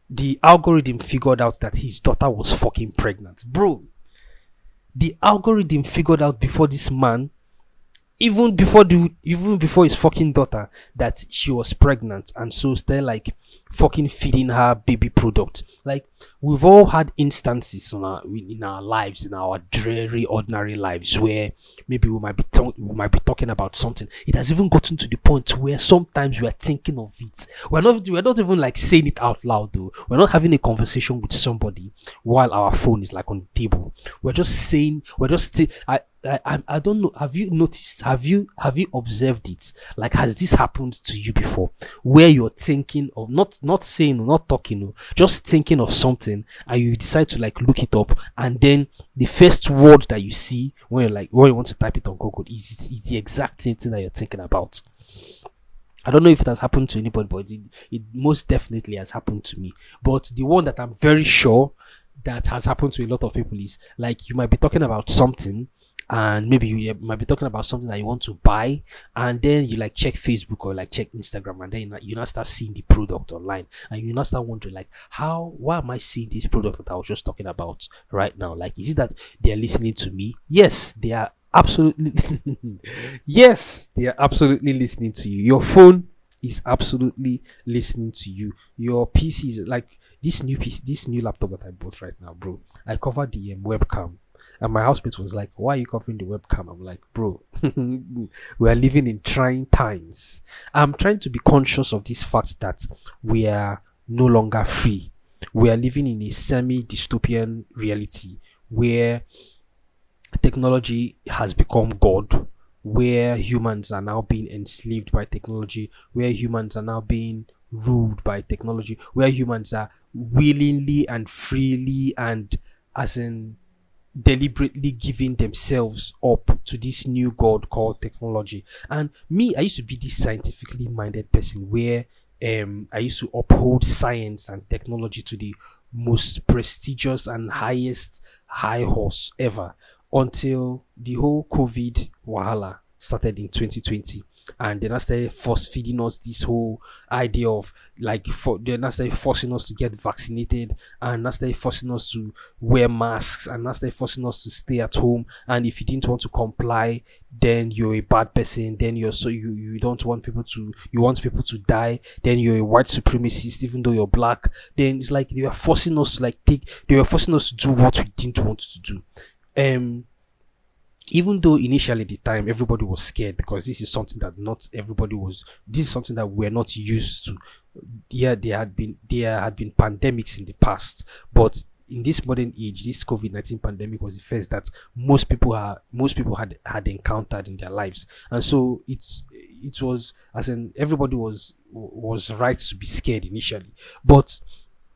the algorithm figured out that his daughter was fucking pregnant, bro. The algorithm figured out before this man, even before his fucking daughter, that she was pregnant, and so they're like fucking feeding her baby product. Like we've all had instances in our lives, in our dreary ordinary lives, where maybe we might be talking about something. It has even gotten to the point where sometimes we are thinking of it. We're not even like saying it out loud though. We're not having a conversation with somebody while our phone is like on the table. We're just saying, I don't know. Have you noticed? Have you observed it? Like, has this happened to you before, where you're thinking of not saying, not talking, just thinking of something, and you decide to like look it up, and then the first word that you see when you want to type it on Google is the exact same thing that you're thinking about. I don't know if it has happened to anybody, but it most definitely has happened to me. But the one that I'm very sure that has happened to a lot of people is like, you might be talking about something, and maybe you might be talking about something that you want to buy, and then you like check Facebook or like check Instagram, and then you now start seeing the product online, and you now start wondering like, why am I seeing this product that I was just talking about right now? Like, is it that they're listening to me? Yes, they are absolutely yes, they are absolutely listening to you. Your phone is absolutely listening to you. Your PC is like this new laptop that I bought right now, bro. I covered the webcam. And my housemate was like, why are you covering the webcam? I'm like, bro, we are living in trying times. I'm trying to be conscious of this fact that we are no longer free. We are living in a semi-dystopian reality where technology has become God, where humans are now being enslaved by technology, where humans are now being ruled by technology, where humans are willingly and freely and as in deliberately giving themselves up to this new god called technology. And me, I used to be this scientifically minded person where I used to uphold science and technology to the most prestigious and highest high horse ever, until the whole COVID wahala started in 2020. And then I started force feeding us this whole idea of like, then I started forcing us to get vaccinated, and I started forcing us to wear masks, and I started forcing us to stay at home. And if you didn't want to comply, then you're a bad person. Then you don't want people to, you want people to die. Then you're a white supremacist, even though you're black. Then it's like they were forcing us to do what we didn't want to do. Even though initially at the time everybody was scared because this is something that not everybody was, this is something that we're not used to. Yeah, there had been pandemics in the past, but in this modern age, this COVID-19 pandemic was the first that most people had encountered in their lives. And so it was, as in, everybody was right to be scared initially. But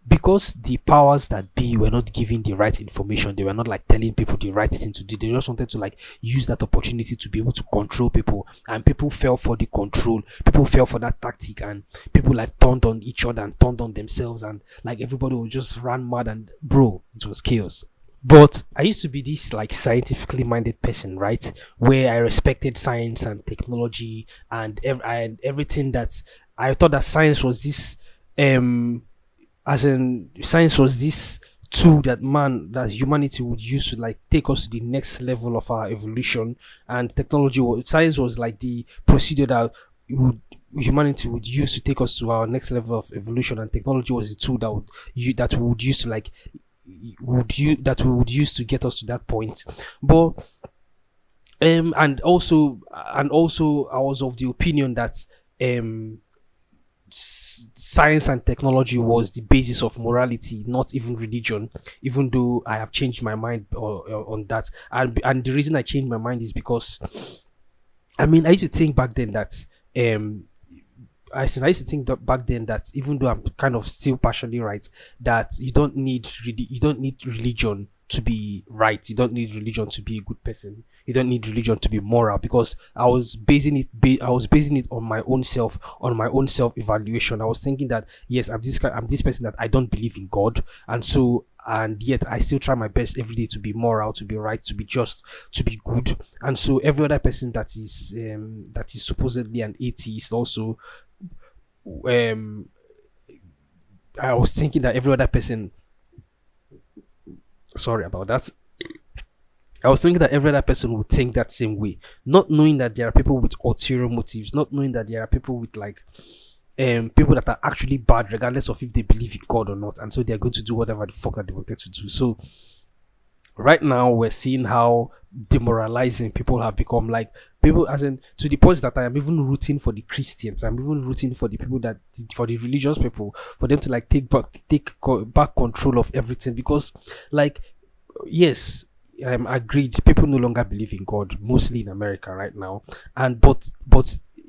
because the powers that be were not giving the right information, they were not like telling people the right thing to do. They just wanted to like use that opportunity to be able to control people, and people fell for the control. People fell for that tactic, and people like turned on each other and turned on themselves, and like everybody was just ran mad. And bro, it was chaos. But I used to be this like scientifically minded person, right? Where I respected science and technology and everything that I thought that science was this um as in science was this tool that humanity would use to like take us to the next level of our evolution, and science was like the procedure that would humanity would use to take us to our next level of evolution, and technology was the tool that we would use to like would you that we would use to get us to that point. But and also I was of the opinion that um science and technology was the basis of morality, not even religion. Even though I have changed my mind on that, and the reason I changed my mind is because I mean I used to think back then that um I used to think that back then that even though I'm kind of still partially right, that you don't need religion to be right. You don't need religion to be a good person. You don't need religion to be moral, because I was basing it on my own self evaluation. I was thinking that yes, I'm this person that I don't believe in God, and so and yet I still try my best every day to be moral, to be right, to be just, to be good. And so every other person that is supposedly an atheist also, um I was thinking that every other person, sorry about that, I was thinking that every other person would think that same way, not knowing that there are people with ulterior motives, not knowing that there are people with like people that are actually bad regardless of if they believe in God or not, and so they're going to do whatever the fuck that they wanted to do. So right now we're seeing how demoralizing people have become. Like people, as in, to the point that I am even rooting for the Christians, I'm even rooting for the people that for the religious people, for them to like back control of everything. Because like yes, I'm agreed, people no longer believe in God, mostly in America right now. And but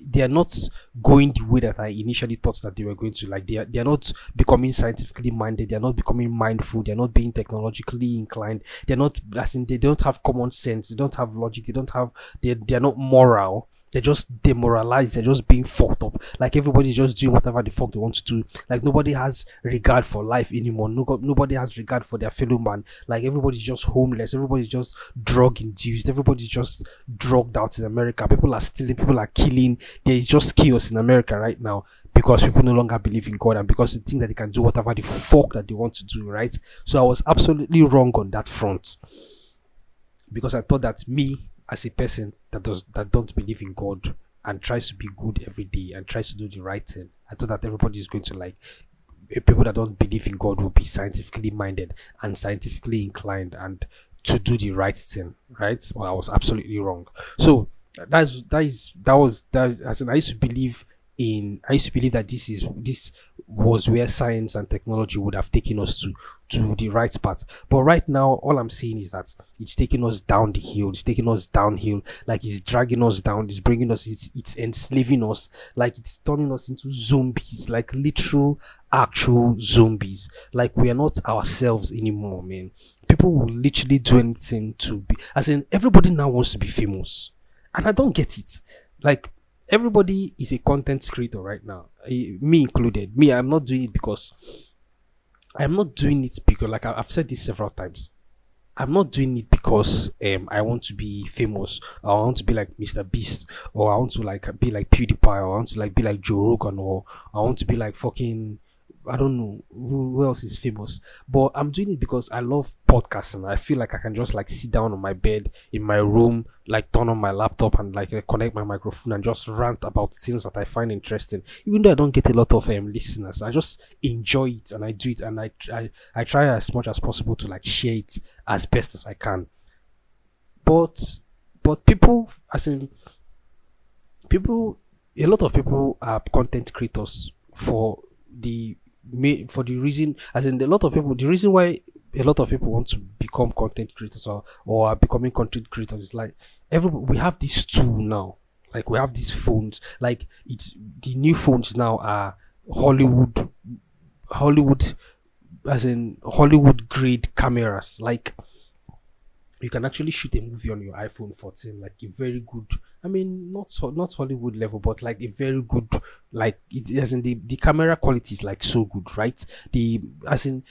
they are not going the way that I initially thought that they were going to. Like they are not becoming scientifically minded, they are not becoming mindful, they are not being technologically inclined, they're not, as in, they don't have common sense, they don't have logic, they are not moral. They're just demoralized. They're just being fucked up. Like everybody's just doing whatever the fuck they want to do. Like nobody has regard for life anymore. Nobody has regard for their fellow man. Like everybody's just homeless. Everybody's just drug induced. Everybody's just drugged out in America. People are stealing. People are killing. There is just chaos in America right now because people no longer believe in God, and because they think that they can do whatever the fuck that they want to do. Right. So I was absolutely wrong on that front, because I thought that me, as a person that don't believe in God and tries to be good every day and tries to do the right thing, I thought that everybody is going to like, people that don't believe in God will be scientifically minded and scientifically inclined and to do the right thing, right? Well, I was absolutely wrong. So that as in, I used to believe that this was where science and technology would have taken us to the right path. But right now, all I'm saying is that it's taking us down the hill. It's taking us downhill. Like it's dragging us down. It's bringing us. It's enslaving us. Like it's turning us into zombies. Like literal, actual zombies. Like we are not ourselves anymore, man. People will literally do anything to be. As in, everybody now wants to be famous, and I don't get it. Like everybody is a content creator right now, me included. Me, I'm not doing it because, like I've said this several times, I'm not doing it because I want to be famous, or I want to be like Mr. Beast, or I want to like be like PewDiePie, or I want to like be like Joe Rogan, or I want to be like fucking, I don't know who else is famous. But I'm doing it because I love podcasting. I feel like I can just like sit down on my bed in my room, like turn on my laptop and like connect my microphone and just rant about things that I find interesting. Even though I don't get a lot of listeners, I just enjoy it and I do it, and I try as much as possible to like share it as best as I can. But But people, as in people, a lot of people are content creators for for the reason, as in a lot of people, the reason why a lot of people want to become content creators, or are becoming content creators is like, we have this tool now, like we have these phones, like it's the new phones now are Hollywood, as in Hollywood grade cameras. Like you can actually shoot a movie on your iPhone 14, like a very good. I mean, not Hollywood level, but like a very good, like it, as in the camera quality is like so good, right? The as in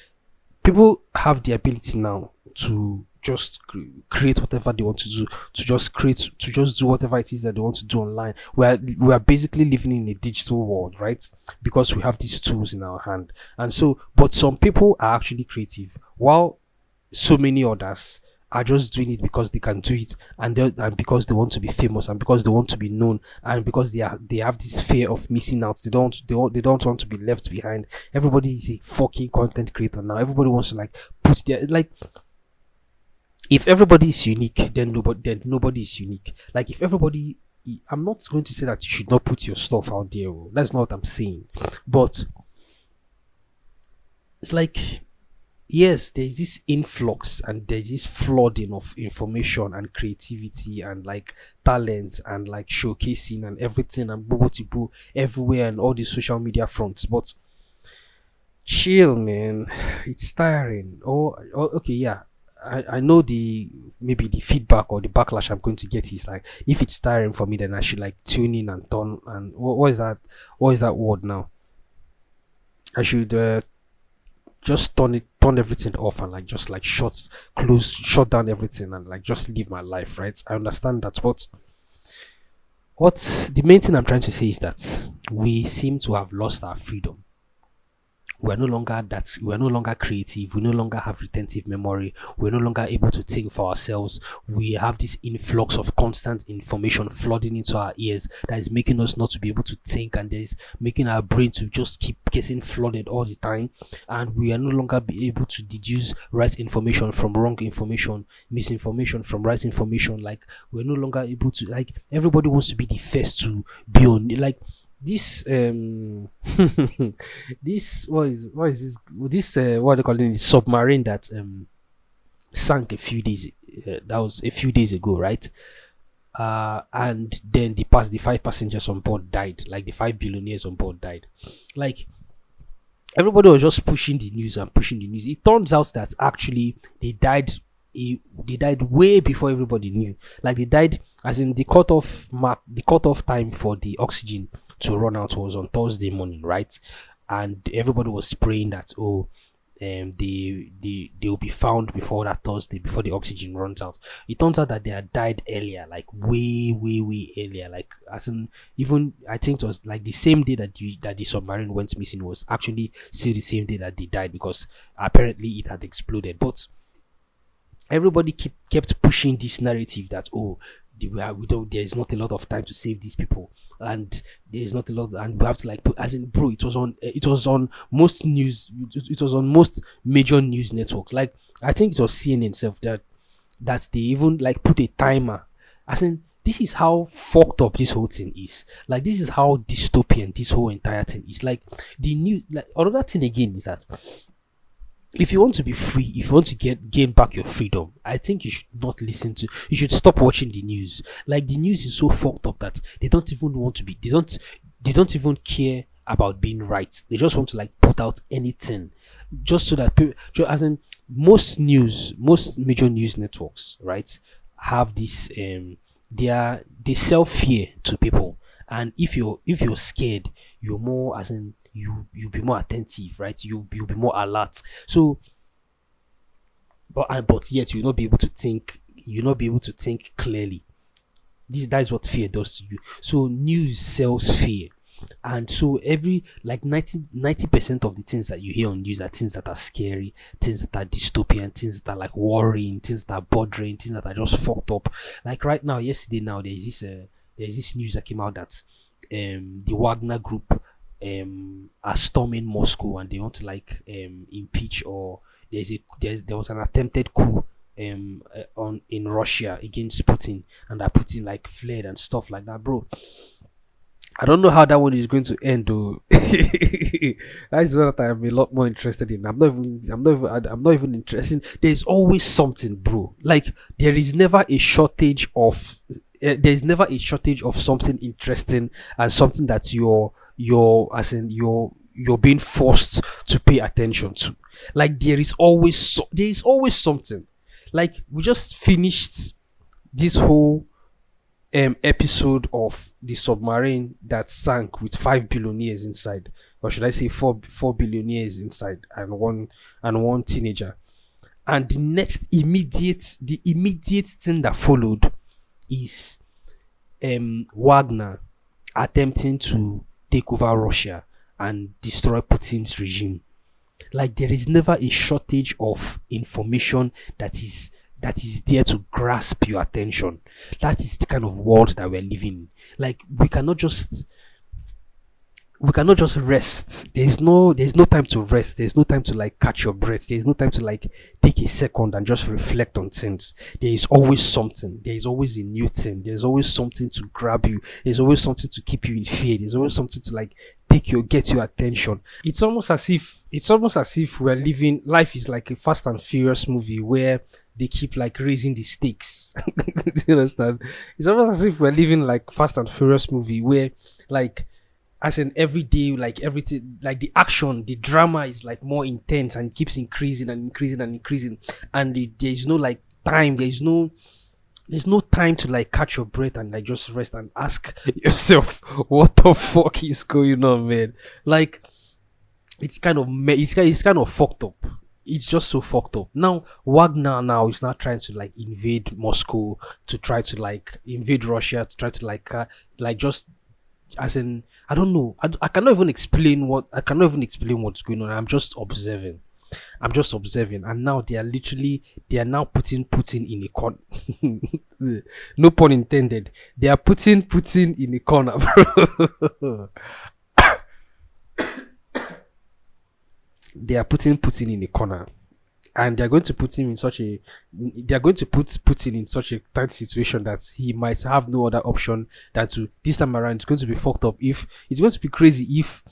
people have the ability now to just create whatever they want to do, to just do whatever it is that they want to do online. We are basically living in a digital world, right? Because we have these tools in our hand. And so, but some people are actually creative, while so many others are just doing it because they can do it, and because they want to be famous, and because they want to be known, and because they have this fear of missing out. They don't want to be left behind. Everybody is a fucking content creator now. Everybody wants to like put their, like, if everybody is unique, then nobody is unique. Like if everybody, I'm not going to say that you should not put your stuff out there. Oh. That's not what I'm saying. But it's like, yes, there's this influx and there's this flooding of information and creativity and like talents and like showcasing and everything and bobo everywhere and all these social media fronts. But chill, man, it's tiring. Okay, yeah. I know the maybe the feedback or the backlash I'm going to get is like, if it's tiring for me, then I should like tune in and turn, and what is that? What is that word now? I should just turn everything off and like just like shut down everything and like just live my life, right? I understand that, but what the main thing I'm trying to say is that we seem to have lost our freedom. We're no longer creative, we no longer have retentive memory, we're no longer able to think for ourselves. We have this influx of constant information flooding into our ears that is making us not to be able to think, and is making our brain to just keep getting flooded all the time, and we are no longer be able to deduce right information from wrong information, misinformation from right information. Like we're no longer able to, like, everybody wants to be the first to be on, like this this what is this what they call it, submarine that sank a few days, that was a few days ago, right? And then the 5 passengers on board died, like the 5 billionaires on board died. Like everybody was just pushing the news and pushing the news. It turns out that actually they died way before everybody knew. Like they died, as in the cutoff time for the oxygen to run out was on Thursday morning, right? And everybody was praying that, they will be found before that Thursday, before the oxygen runs out. It turns out that they had died earlier, like way earlier. Like as in, even I think it was like the same day that the submarine went missing was actually still the same day that they died, because apparently it had exploded. But everybody kept pushing this narrative that, we don't, there's not a lot of time to save these people, and there's not a lot, and we have to like put, as in, bro, it was on most news, it was on most major news networks. Like I think it was CNN itself that they even like put a timer. As in, this is how fucked up this whole thing is. Like this is how dystopian this whole entire thing is. Like the new, like another thing again is that if you want to be free, if you want to gain back your freedom, I think you should not you should stop watching the news. Like the news is so fucked up that they don't even want to be, they don't even care about being right. They just want to like put out anything just so that people, as in most major news networks, right, have this they sell fear to people. And if you're scared, you're more, as in, you'll be more attentive, right? You'll be more alert. So but yet you'll not be able to think, clearly. That's what fear does to you. So news sells fear. And so every, like 90% of the things that you hear on news are things that are scary, things that are dystopian, things that are like worrying, things that are bothering, things that are just fucked up. Like right now, yesterday now, there's this news that came out that the Wagner group are storming Moscow, and they want to like impeach, or there was an attempted coup on in Russia against Putin, and that Putin like fled and stuff like that, bro. I don't know how that one is going to end, though. That's what I'm a lot more interested in. I'm not even interested. There's always something, bro. Like there is never a shortage of, there's never a shortage of something interesting and something that you're being forced to pay attention to. Like there is always something. Like we just finished this whole episode of the submarine that sank with 5 billionaires inside, or should I say four billionaires inside, and one teenager. And the immediate thing that followed is Wagner attempting to take over Russia and destroy Putin's regime. Like there is never a shortage of information that is there to grasp your attention. That is the kind of world that we're living in. Like we cannot just rest. There's no time to rest. There's no time to like catch your breath. There's no time to like take a second and just reflect on things. There is always something. There is always a new thing. There's always something to grab you. There's always something to keep you in fear. There's always something to like get your attention. It's almost as if we're living life is like a Fast and Furious movie where they keep like raising the stakes. Do you understand? It's almost as if we're living like Fast and Furious movie where like as in every day, like everything, like the action, the drama is like more intense and keeps increasing and increasing and increasing, and there's no like time, there's no time to like catch your breath and like just rest and ask yourself what the fuck is going on, man. Like it's kind of fucked up. It's just so fucked up. Now Wagner now is not trying to like invade Moscow, to try to like invade Russia, to try to like just as in I don't know. I cannot even explain what's going on. I'm just observing, and now they are now putting Putin in a corner. No pun intended. They are putting Putin in a corner, bro. They are putting Putin in a corner, and they're going to put him in such a they're going to put Putin in such a tight situation that he might have no other option than to this time around. It's going to be fucked up. If it's going to be crazy if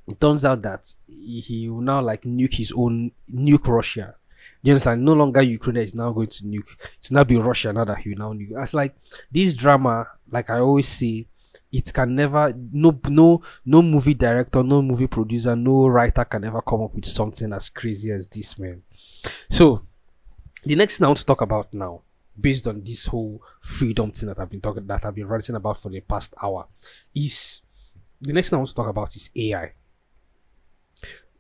it turns out that he will now like nuke Russia. Do you understand? No longer Ukraine is now going to nuke. It's now be Russia now that he will now nuke. It's like this drama, like I always say, it can never no movie director, no movie producer, no writer can ever come up with something as crazy as this, man. So the next thing I want to talk about now, based on this whole freedom thing that I've been writing about for the past hour, is the next thing I want to talk about is AI.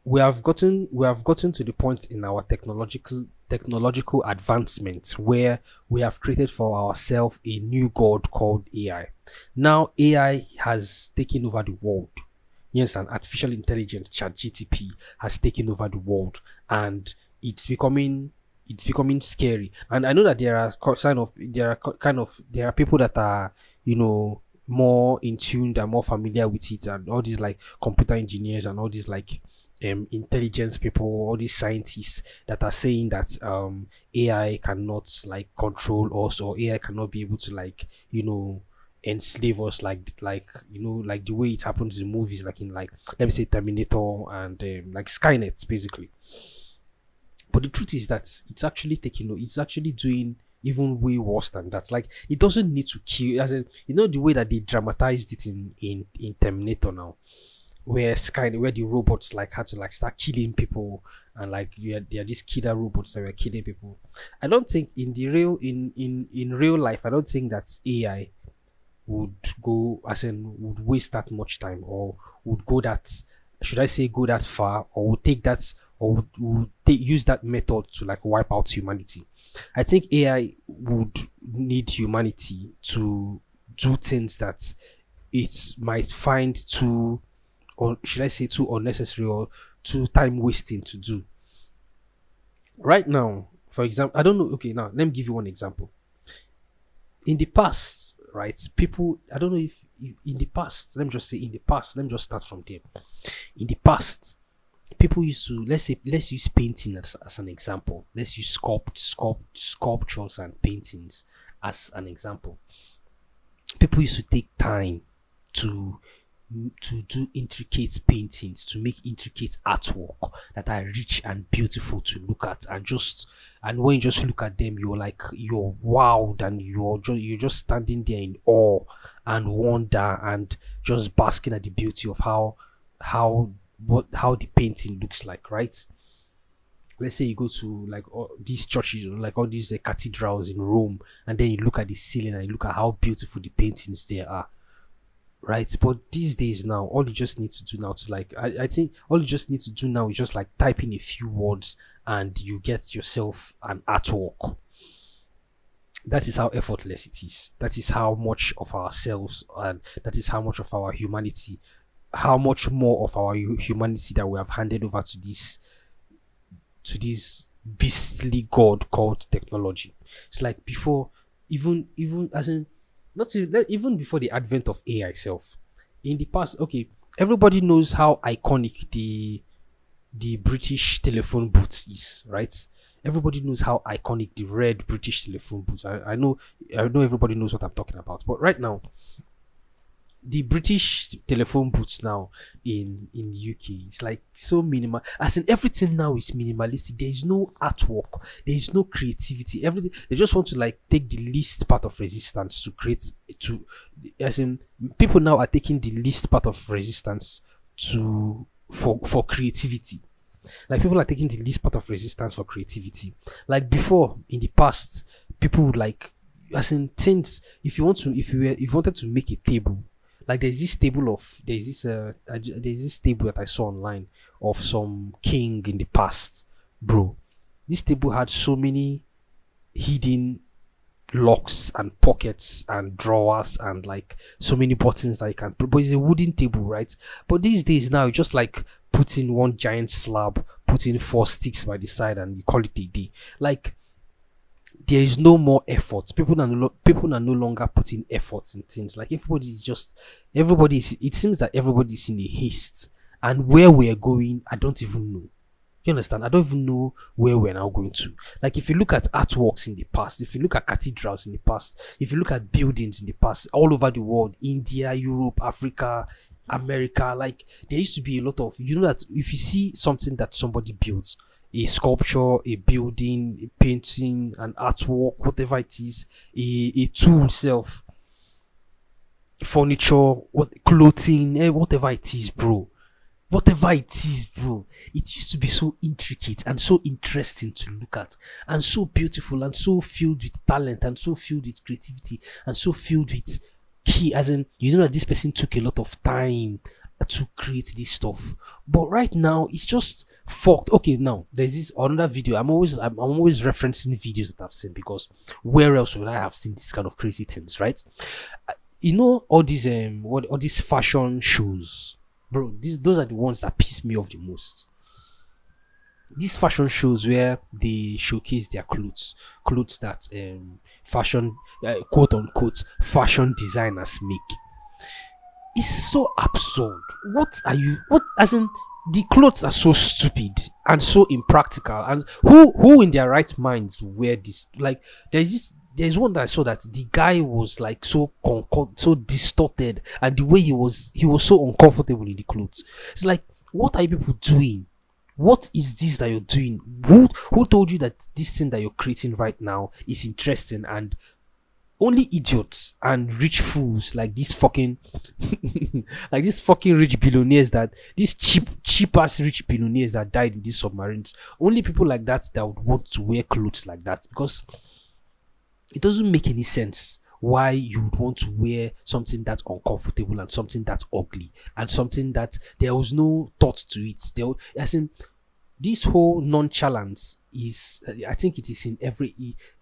We have gotten to the point in our technological advancement where we have created for ourselves a new god called AI. Now AI has taken over the world. Yes, and artificial intelligence, ChatGTP, has taken over the world, and it's becoming scary. And I know that there are people that are more in tune, they're more familiar with it, and all these like computer engineers and all these like intelligence people, all these scientists that are saying that AI cannot like control us, or AI cannot be able to like enslave us like the way it happens in movies, like in like let me say Terminator and like Skynet basically. But the truth is that it's actually doing even way worse than that. Like it doesn't need to kill, as in, the way that they dramatized it in Terminator now, where where the robots like had to like start killing people, and like there are these killer robots that were killing people. I don't think in real life, I don't think that AI would would waste that much time, or would go that, should I say, go that far, or would take that, or use that method to like wipe out humanity. I think AI would need humanity to do things that it might find too, or should I say too unnecessary, or too time wasting to do. Right now, for example, I don't know. Okay, now let me give you one example. In the past, right, people, I don't know if in the past, let me just say in the past, let me just start from there. In the past, People used to, let's use painting as an example. Let's use sculptures and paintings as an example. People used to take time to do intricate paintings, to make intricate artwork that are rich and beautiful to look at, and when you just look at them, you're wowed, and you're just standing there in awe and wonder, and just basking at the beauty of how the painting looks like, right? Let's say you go to like all these churches, like all these cathedrals in Rome, and then you look at the ceiling and you look at how beautiful the paintings there are, right? But these days now, all you just need to do now to like, I think all you just need to do now is just like type in a few words and you get yourself an artwork. That is how effortless it is. That is how much of ourselves, and that is how much of our humanity, how much more of our humanity that we have handed over to this beastly god called technology. It's like before, even as in, not even before the advent of AI itself. In the past, okay, everybody knows how iconic the British telephone booth is, right? Everybody knows how iconic the red British telephone booth. I know everybody knows what I'm talking about. But right now, the British telephone booths now in the UK, it's like so minimal. As in, everything now is minimalistic. There is no artwork. There is no creativity. Everything, they just want to like take the least part of resistance to create to. As in, people now are taking the least part of resistance to for creativity. Like, people are taking the least part of resistance for creativity. Like before, in the past, people would like, as in things. If you wanted to make a table, like there's this table that I saw online of some king in the past, bro. This table had so many hidden locks and pockets and drawers and like so many buttons that you can put, but it's a wooden table, right? But these days now, you just like put in one giant slab, put in 4 sticks by the side, and you call it a day. Like, there is no more effort. People are no longer putting efforts in things. Like, it seems that everybody's in a haste, and where we're going, I don't even know. You understand? I don't even know where we're now going to. Like, if you look at artworks in the past, if you look at cathedrals in the past, if you look at buildings in the past, all over the world, India, Europe, Africa, America, like, there used to be a lot of, that if you see something that somebody built, a sculpture, a building, a painting, an artwork, whatever it is, a tool itself, furniture, clothing, whatever it is, bro. Whatever it is, bro, it used to be so intricate and so interesting to look at, and so beautiful, and so filled with talent, and so filled with creativity, and so filled with key, as in, that this person took a lot of time to create this stuff. But right now, it's just fucked. Okay, now there's this another video. I'm always referencing videos that I've seen, because where else would I have seen this kind of crazy things, right? All these fashion shows, bro. Those are the ones that piss me off the most. These fashion shows where they showcase their clothes that fashion, quote unquote, fashion designers make. It's so absurd. As in, the clothes are so stupid and so impractical, and who in their right minds wear this? Like, there's one that I saw that the guy was like so distorted, and the way he was so uncomfortable in the clothes. It's like, what are you people doing? What is this that you're doing? Who told you that this thing that you're creating right now is interesting? And only idiots and rich fools like these fucking like these fucking rich billionaires, that these cheap ass rich billionaires that died in these submarines, only people like that would want to wear clothes like that, because it doesn't make any sense why you would want to wear something that's uncomfortable, and something that's ugly, and something that there was no thought to it. As in, this whole nonchalance is, I think it is in every,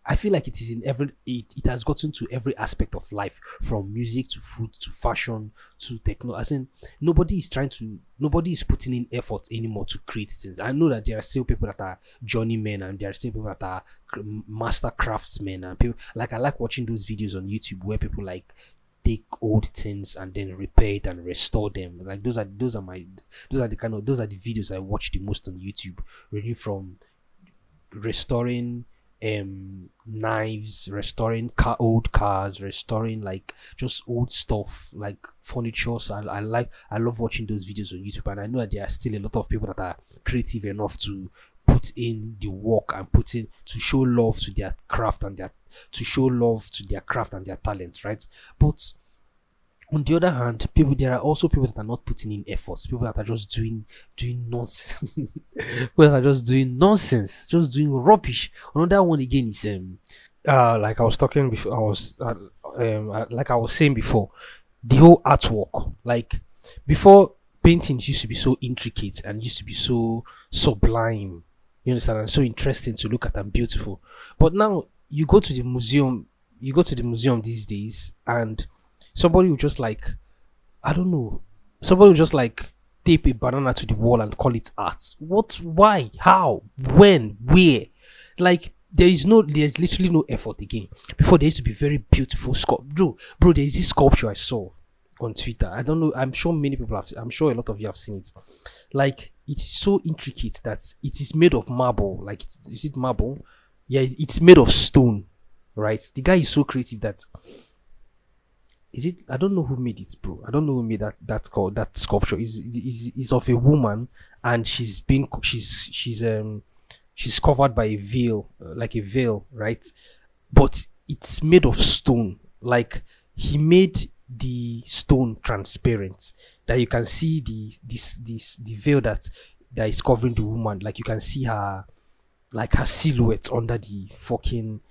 I feel like it is in every, it has gotten to every aspect of life, from music to food to fashion to techno. As in, nobody is putting in effort anymore to create things. I know that there are still people that are journeymen, and there are still people that are master craftsmen, and people like, I like watching those videos on YouTube where people like take old things and then repair it and restore them. Like those are the videos I watch the most on YouTube, really, from restoring knives, restoring old cars, restoring like just old stuff like furniture. So I love watching those videos on YouTube, and I know that there are still a lot of people that are creative enough to put in the work and put in to show love to their craft and their to show love to their craft and their talent, right? But on the other hand, people there are also people that are not putting in efforts, people that are just doing nonsense, people that are just doing nonsense, just doing rubbish. Another one again is like I was talking before, like I was saying before, the whole artwork. Like before, paintings used to be so intricate and used to be so sublime, you understand, and so interesting to look at and beautiful. But now you go to the museum these days, and somebody will just like, I don't know, somebody will just like tape a banana to the wall and call it art. What? Why? How? When? Where? Like there's literally no effort again. Before there used to be very beautiful sculpture. Bro, there is this sculpture I saw on Twitter. I don't know. I'm sure many people have. I'm sure a lot of you have seen it. Like it's so intricate that it is made of marble. Like is it marble? Yeah, it's made of stone. Right. The guy is so creative that is it, I don't know who made it, bro. I don't know who made that sculpture. Is of a woman, and she's covered by a veil, like a veil, right? But it's made of stone. Like he made the stone transparent, that you can see the veil that is covering the woman. Like you can see her, like her silhouette under the fucking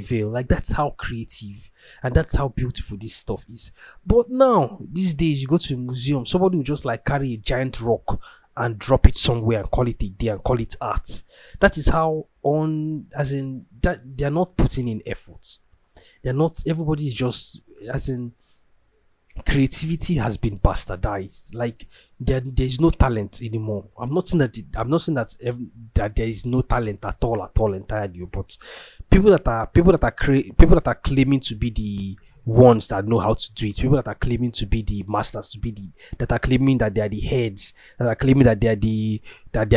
veil. Like that's how creative and that's how beautiful this stuff is. But now these days you go to a museum, somebody will just like carry a giant rock and drop it somewhere and call it a day and call it art. That is how, on as in that they're not putting in efforts. They're not, everybody is just, as in, creativity has been bastardized. Like there's no talent anymore. I'm not saying that there is no talent at all entirely, but people that are claiming to be the ones that know how to do it, people that are claiming to be the masters, that are claiming that they are the heads, that are claiming that they are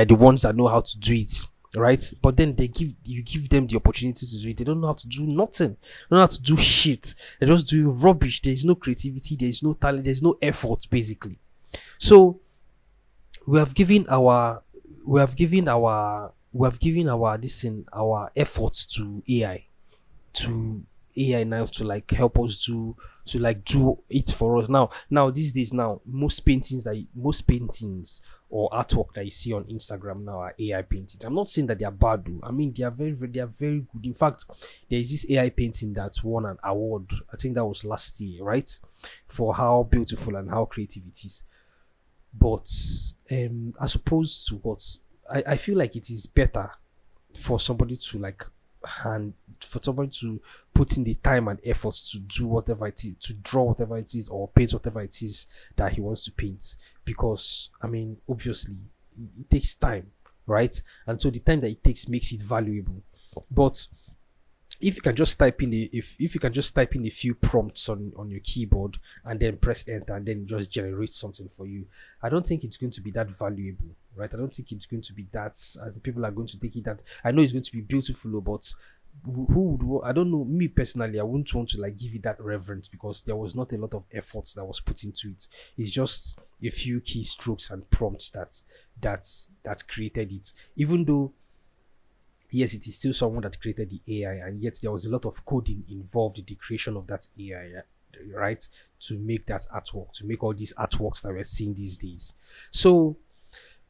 the ones that know how to do it, right? But then you give them the opportunity to do it. They don't know how to do nothing. They don't know how to do shit. They're just doing rubbish. There's no creativity. There's no talent. There's no effort, basically. So we have given our our efforts to AI now to like help us do it for us. Now these days, now most paintings or artwork that you see on Instagram now are AI paintings. I'm not saying that they are bad though. I mean, they are very good. In fact, there is this AI painting that won an award. I think that was last year, right? For how beautiful and how creative it is. But as opposed to what I feel like it is better for somebody to like for somebody to put in the time and efforts to do whatever it is, to draw whatever it is, or paint whatever it is that he wants to paint. Because I mean, obviously it takes time, right? And so the time that it takes makes it valuable. But if you can just type in if you can just type in a few prompts on your keyboard and then press enter and then just generate something for you, I don't think it's going to be that valuable, right? I don't think it's going to be that, as the people are going to take it, that I know it's going to be beautiful, but I don't know, me personally, I wouldn't want to like give it that reverence, because there was not a lot of efforts that was put into it. It's just a few keystrokes and prompts that created it. Even though yes, it is still someone that created the AI, and yet there was a lot of coding involved in the creation of that AI, right? To make that artwork, to make all these artworks that we're seeing these days. So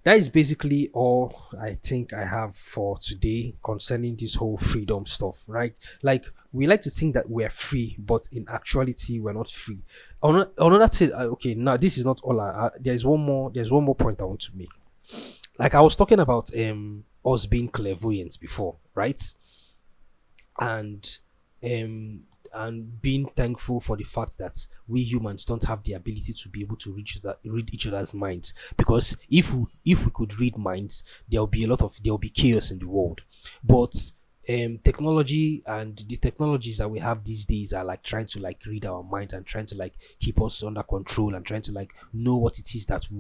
that is basically all I think I have for today concerning this whole freedom stuff, right? Like we like to think that we're free, but in actuality we're not free. Another thing, okay, now this is not all. There's one more point I want to make. Like I was talking about us being clairvoyant before, right? And being thankful for the fact that we humans don't have the ability to be able to read each other's minds, because if we could read minds, there will be chaos in the world. But technology and the technologies that we have these days are like trying to like read our minds and trying to like keep us under control and trying to like know what it is that we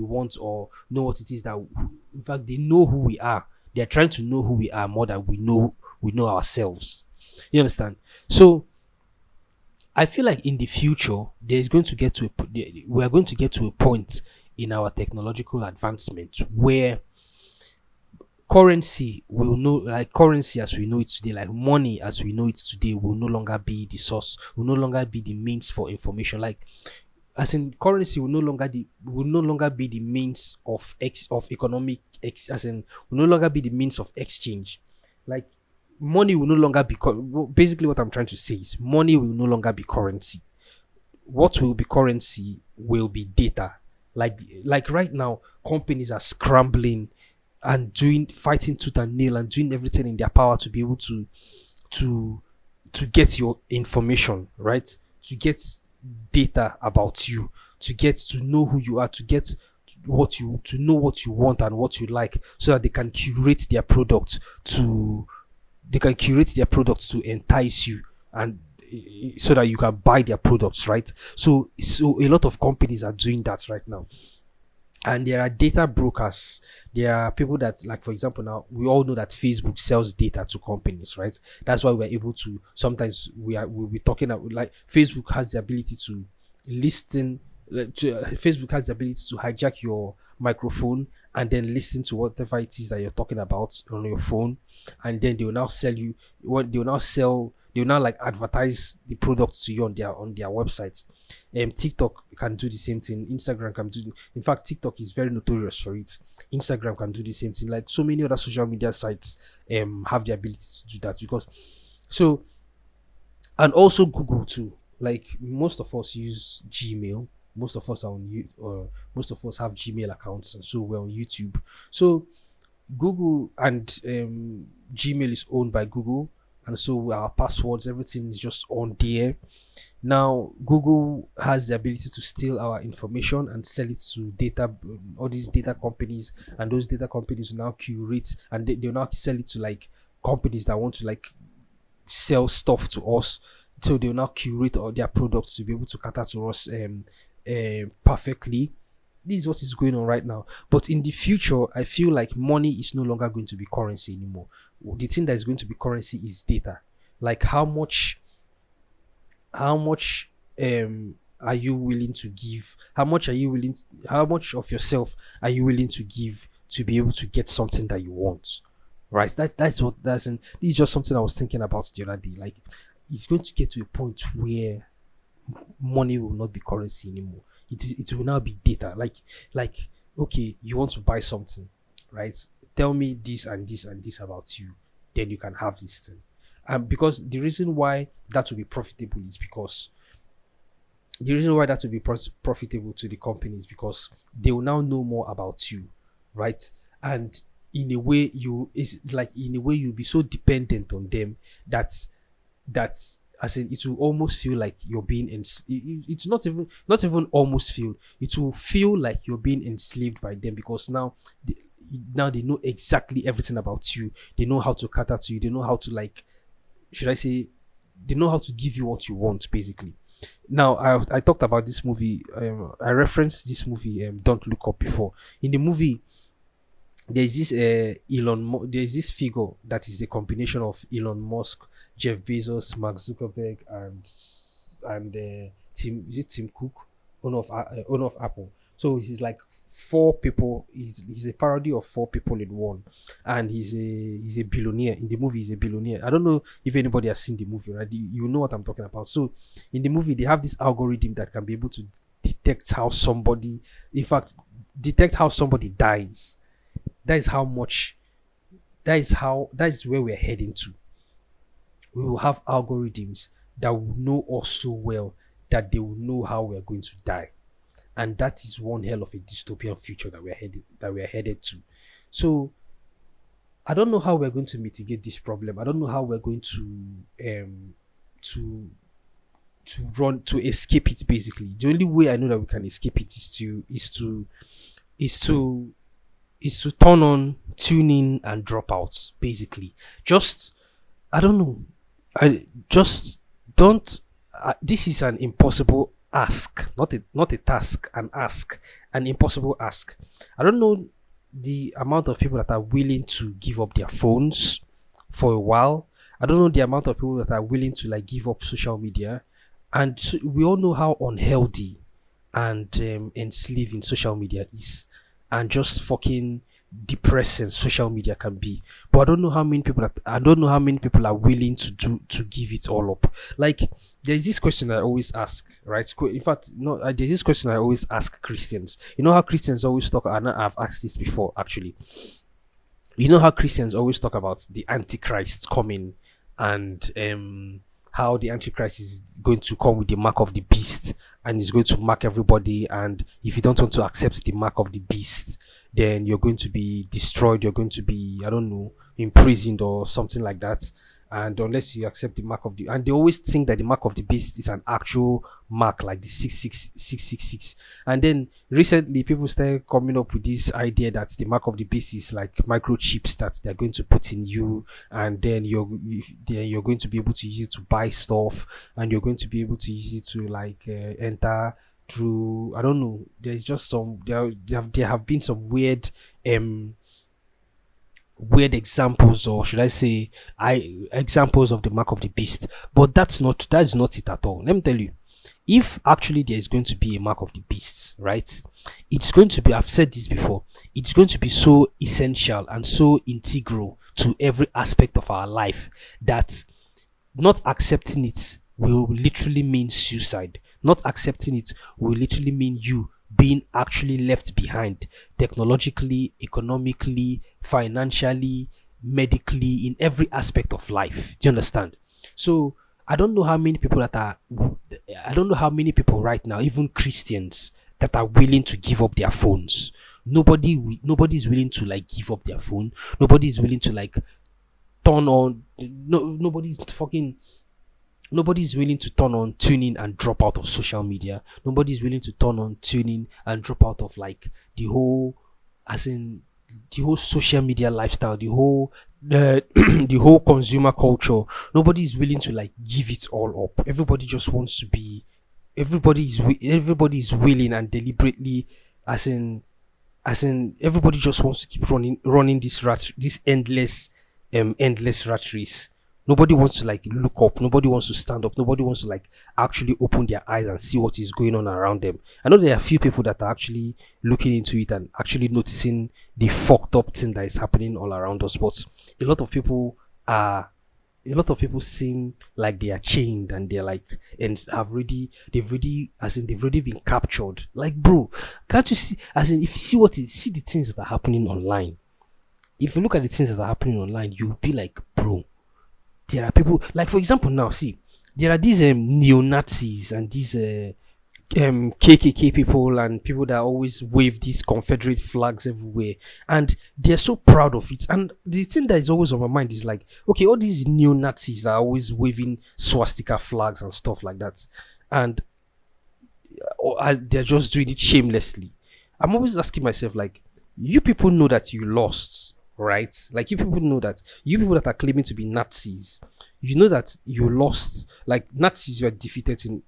want or know what it is that in fact they know who we are. They're trying to know who we are more than we know ourselves. You understand? So I feel like in the future there's going to get to we are going to get to a point in our technological advancement where currency as we know it today, like money as we know it today, will no longer be the source, will no longer be the means for information. Like as in currency will no longer be the means of economic as in will no longer be the means of exchange. Like money will no longer be basically what I'm trying to say is money will no longer be currency. What will be currency will be data. Like right now companies are scrambling and doing fighting tooth and nail and doing everything in their power to be able to to get your information, right? To get data about you, to get to know who you are, to know what you want and what you like, so that they can curate their products to entice you and so that you can buy their products, right? So a lot of companies are doing that right now, and there are data brokers. There are people that, like for example, now we all know that Facebook sells data to companies, right? That's why we're able to sometimes we'll be talking about, like Facebook has the ability to listen Facebook has the ability to hijack your microphone and then listen to whatever it is that you're talking about on your phone, and then they will now sell you what they will now like advertise the product to you on their websites. TikTok can do the same thing. Instagram can do. In fact, TikTok is very notorious for it. Instagram can do the same thing. Like so many other social media sites have the ability to do that, because so and also Google too. Like most of us use Gmail. Most of us are on most of us have Gmail accounts, and so we're on YouTube. So Google and Gmail is owned by Google, and so our passwords, everything is just on there. Now, Google has the ability to steal our information and sell it to all these data companies, and those data companies will now curate and they'll now sell it to like companies that want to like sell stuff to us. So they'll now curate all their products to be able to cater to us perfectly. This is what is going on right now. But in the future, I feel like money is no longer going to be currency anymore. The thing that is going to be currency is data. Like how much are you willing to give? How much of yourself are you willing to give to be able to get something that you want? Right? This is just something I was thinking about the other day. Like it's going to get to a point where money will not be currency anymore. It will now be data. Like okay, you want to buy something, right? Tell me this and this and this about you, then you can have this thing. Because the reason why that will be profitable is because the reason why that will be profitable to the company is because they will now know more about you, right? And in a way you'll be so dependent on them that's as in it will almost feel like you're being it's not even almost feel, it will feel like you're being enslaved by them, because now they know exactly everything about you. They know how to cater to you. They know how to like, should I say, they know how to give you what you want basically. Now I talked about this movie. I referenced this movie, Don't Look Up, before. In the movie, there's this figure that is a combination of Elon Musk, Jeff Bezos, Mark Zuckerberg, and Tim Cook, owner of Apple. So he's like four people. He's a parody of four people in one, and he's a billionaire. In the movie, he's a billionaire. I don't know if anybody has seen the movie, right? You know what I'm talking about. So in the movie, they have this algorithm that can be able to detect how somebody, in fact, detect how somebody dies. That is how much. That is where we're heading to. We will have algorithms that will know us so well that they will know how we're going to die, and that is one hell of a dystopian future that we're headed to. So I don't know how we're going to mitigate this problem. I don't know how we're going to to escape it. Basically, the only way I know that we can escape it is to is to turn on, tune in, and drop out. Basically, just I don't know. I just don't. This is an impossible ask, not a task. An ask, an impossible ask. I don't know the amount of people that are willing to give up their phones for a while. I don't know the amount of people that are willing to like give up social media, and we all know how unhealthy and enslaving social media is, and just fucking depressing social media can be. But I don't know how many people are willing to give it all up. Like there's this question I always ask, right? In fact, no, there's this question I always ask Christians. You know how Christians always talk, and I've asked this before actually. You know how Christians always talk about the Antichrist coming, and how the Antichrist is going to come with the mark of the beast and is going to mark everybody. And if you don't want to accept the mark of the beast, then you're going to be destroyed. You're going to be, I don't know, imprisoned or something like that. And unless you accept the mark of the, and they always think that the mark of the beast is an actual mark, like the 66666. And then recently, people started coming up with this idea that the mark of the beast is like microchips that they're going to put in you, and then you're going to be able to use it to buy stuff, and you're going to be able to use it to like enter through. I don't know. There's just some there have been some weird examples, or should I say examples of the mark of the beast. But that's not it at all. Let me tell you, if actually there is going to be a mark of the beast, right, it's going to be, I've said this before, it's going to be so essential and so integral to every aspect of our life that not accepting it will literally mean suicide. Not accepting it will literally mean you being actually left behind technologically, economically, financially, medically, in every aspect of life. Do you understand? So I don't know how many people right now, even Christians, that are willing to give up their phones. Nobody is willing to like give up their phone. Nobody is willing to like turn on. No, nobody's willing to turn on, tune in, and drop out of social media. Nobody's willing to turn on, tune in, and drop out of like the whole, as in the whole social media lifestyle, the whole the whole consumer culture. Nobody's willing to like give it all up. Everybody just wants to be. Everybody is willing and deliberately, as in everybody just wants to keep running this endless rat race. Nobody wants to like look up. Nobody wants to stand up. Nobody wants to like actually open their eyes and see what is going on around them. I know there are a few people that are actually looking into it and actually noticing the fucked up thing that is happening all around us. But a lot of people are, a lot of people seem like they are chained, and they're like, and they've already been captured. Like, bro, can't you see? As in, if you see the things that are happening online, if you look at the things that are happening online, you'll be like, bro, there are people, like for example now, see, there are these neo-Nazis and these KKK people and people that always wave these Confederate flags everywhere, and they're so proud of it. And the thing that is always on my mind is like, okay, all these neo-Nazis are always waving swastika flags and stuff like that, and they're just doing it shamelessly. I'm always asking myself, like, you people know that you lost, right? Like, you people know that, you people that are claiming to be Nazis, you know that you lost. Like, Nazis were defeated in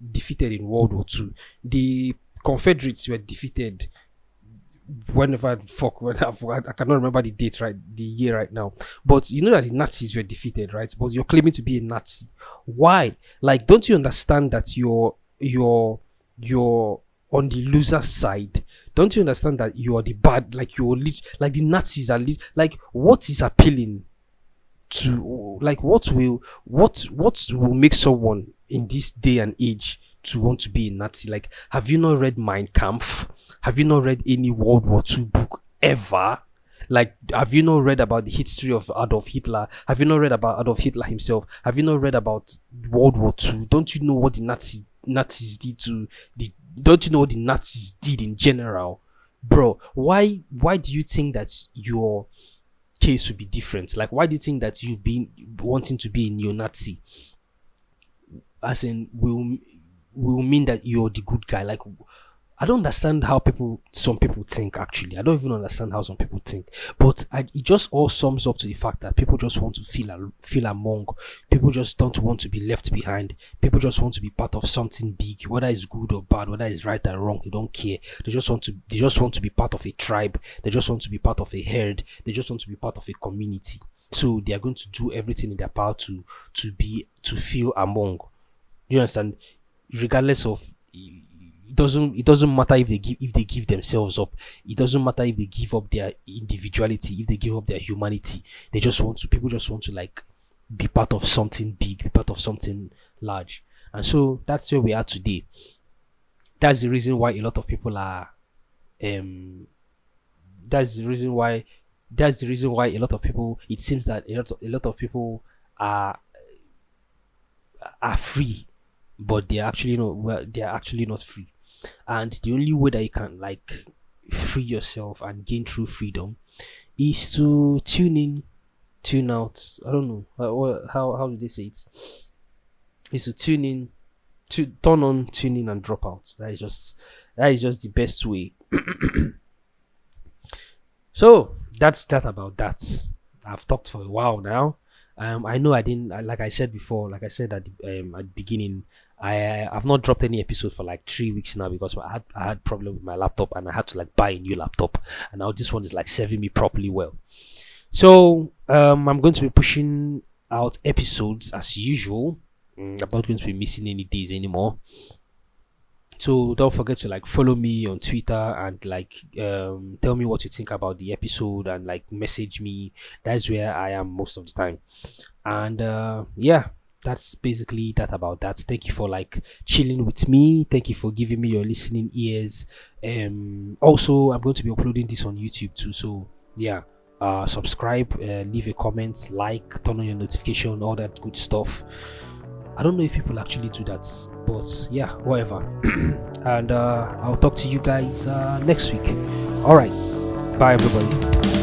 World War II. The Confederates were defeated I cannot remember the date, right, the year right now. But you know that the Nazis were defeated, right? But you're claiming to be a Nazi. Why? Like, don't you understand that you're on the loser side? Don't you understand that you are the bad, like like the Nazis are like, what is appealing to, like, what will make someone in this day and age to want to be a Nazi? Like, have you not read Mein Kampf? Have you not read any World War II book ever? Like, have you not read about the history of Adolf Hitler? Have you not read about Adolf Hitler himself? Have you not read about World War II? Don't you know what the Nazis did to the? Don't you know what the Nazis did in general, bro? Why do you think that your case would be different? Like, why do you think that you being wanting to be a neo-Nazi, as in, will mean that you're the good guy? Like, I don't understand how some people think. Actually, I don't even understand how some people think. But it just all sums up to the fact that people just want to feel among. People just don't want to be left behind. People just want to be part of something big, whether it's good or bad, whether it's right or wrong. They don't care. They just want to be part of a tribe. They just want to be part of a herd. They just want to be part of a community. So they are going to do everything in their power to feel among. You understand? Regardless of, it doesn't matter if they give themselves up. It doesn't matter if they give up their individuality, if they give up their humanity. People just want to like be part of something big, be part of something large. And so that's where we are today. That's the reason why a lot of people are um that's the reason why a lot of people, it seems that a lot of people are free, but they are actually not free. And the only way that you can like free yourself and gain true freedom is to tune in, tune out. I don't know how do they say it. Is to tune in, to turn on, tune in, and drop out. That is just the best way. So that's that about that. I've talked for a while now. I know I didn't, like I said before, like I said at the beginning, I've not dropped any episode for like 3 weeks now because I had problem with my laptop and I had to like buy a new laptop, and now this one is like serving me properly well. So I'm going to be pushing out episodes as usual. I'm not going to be missing any days anymore. So don't forget to like follow me on Twitter and like tell me what you think about the episode and like message me. That's where I am most of the time. And yeah, that's basically that about that. Thank you for like chilling with me. Thank you for giving me your listening ears. Also, I'm going to be uploading this on YouTube too. So yeah, subscribe, leave a comment, like, turn on your notification, all that good stuff. I don't know if people actually do that, but yeah, whatever. And I'll talk to you guys next week. All right, bye everybody.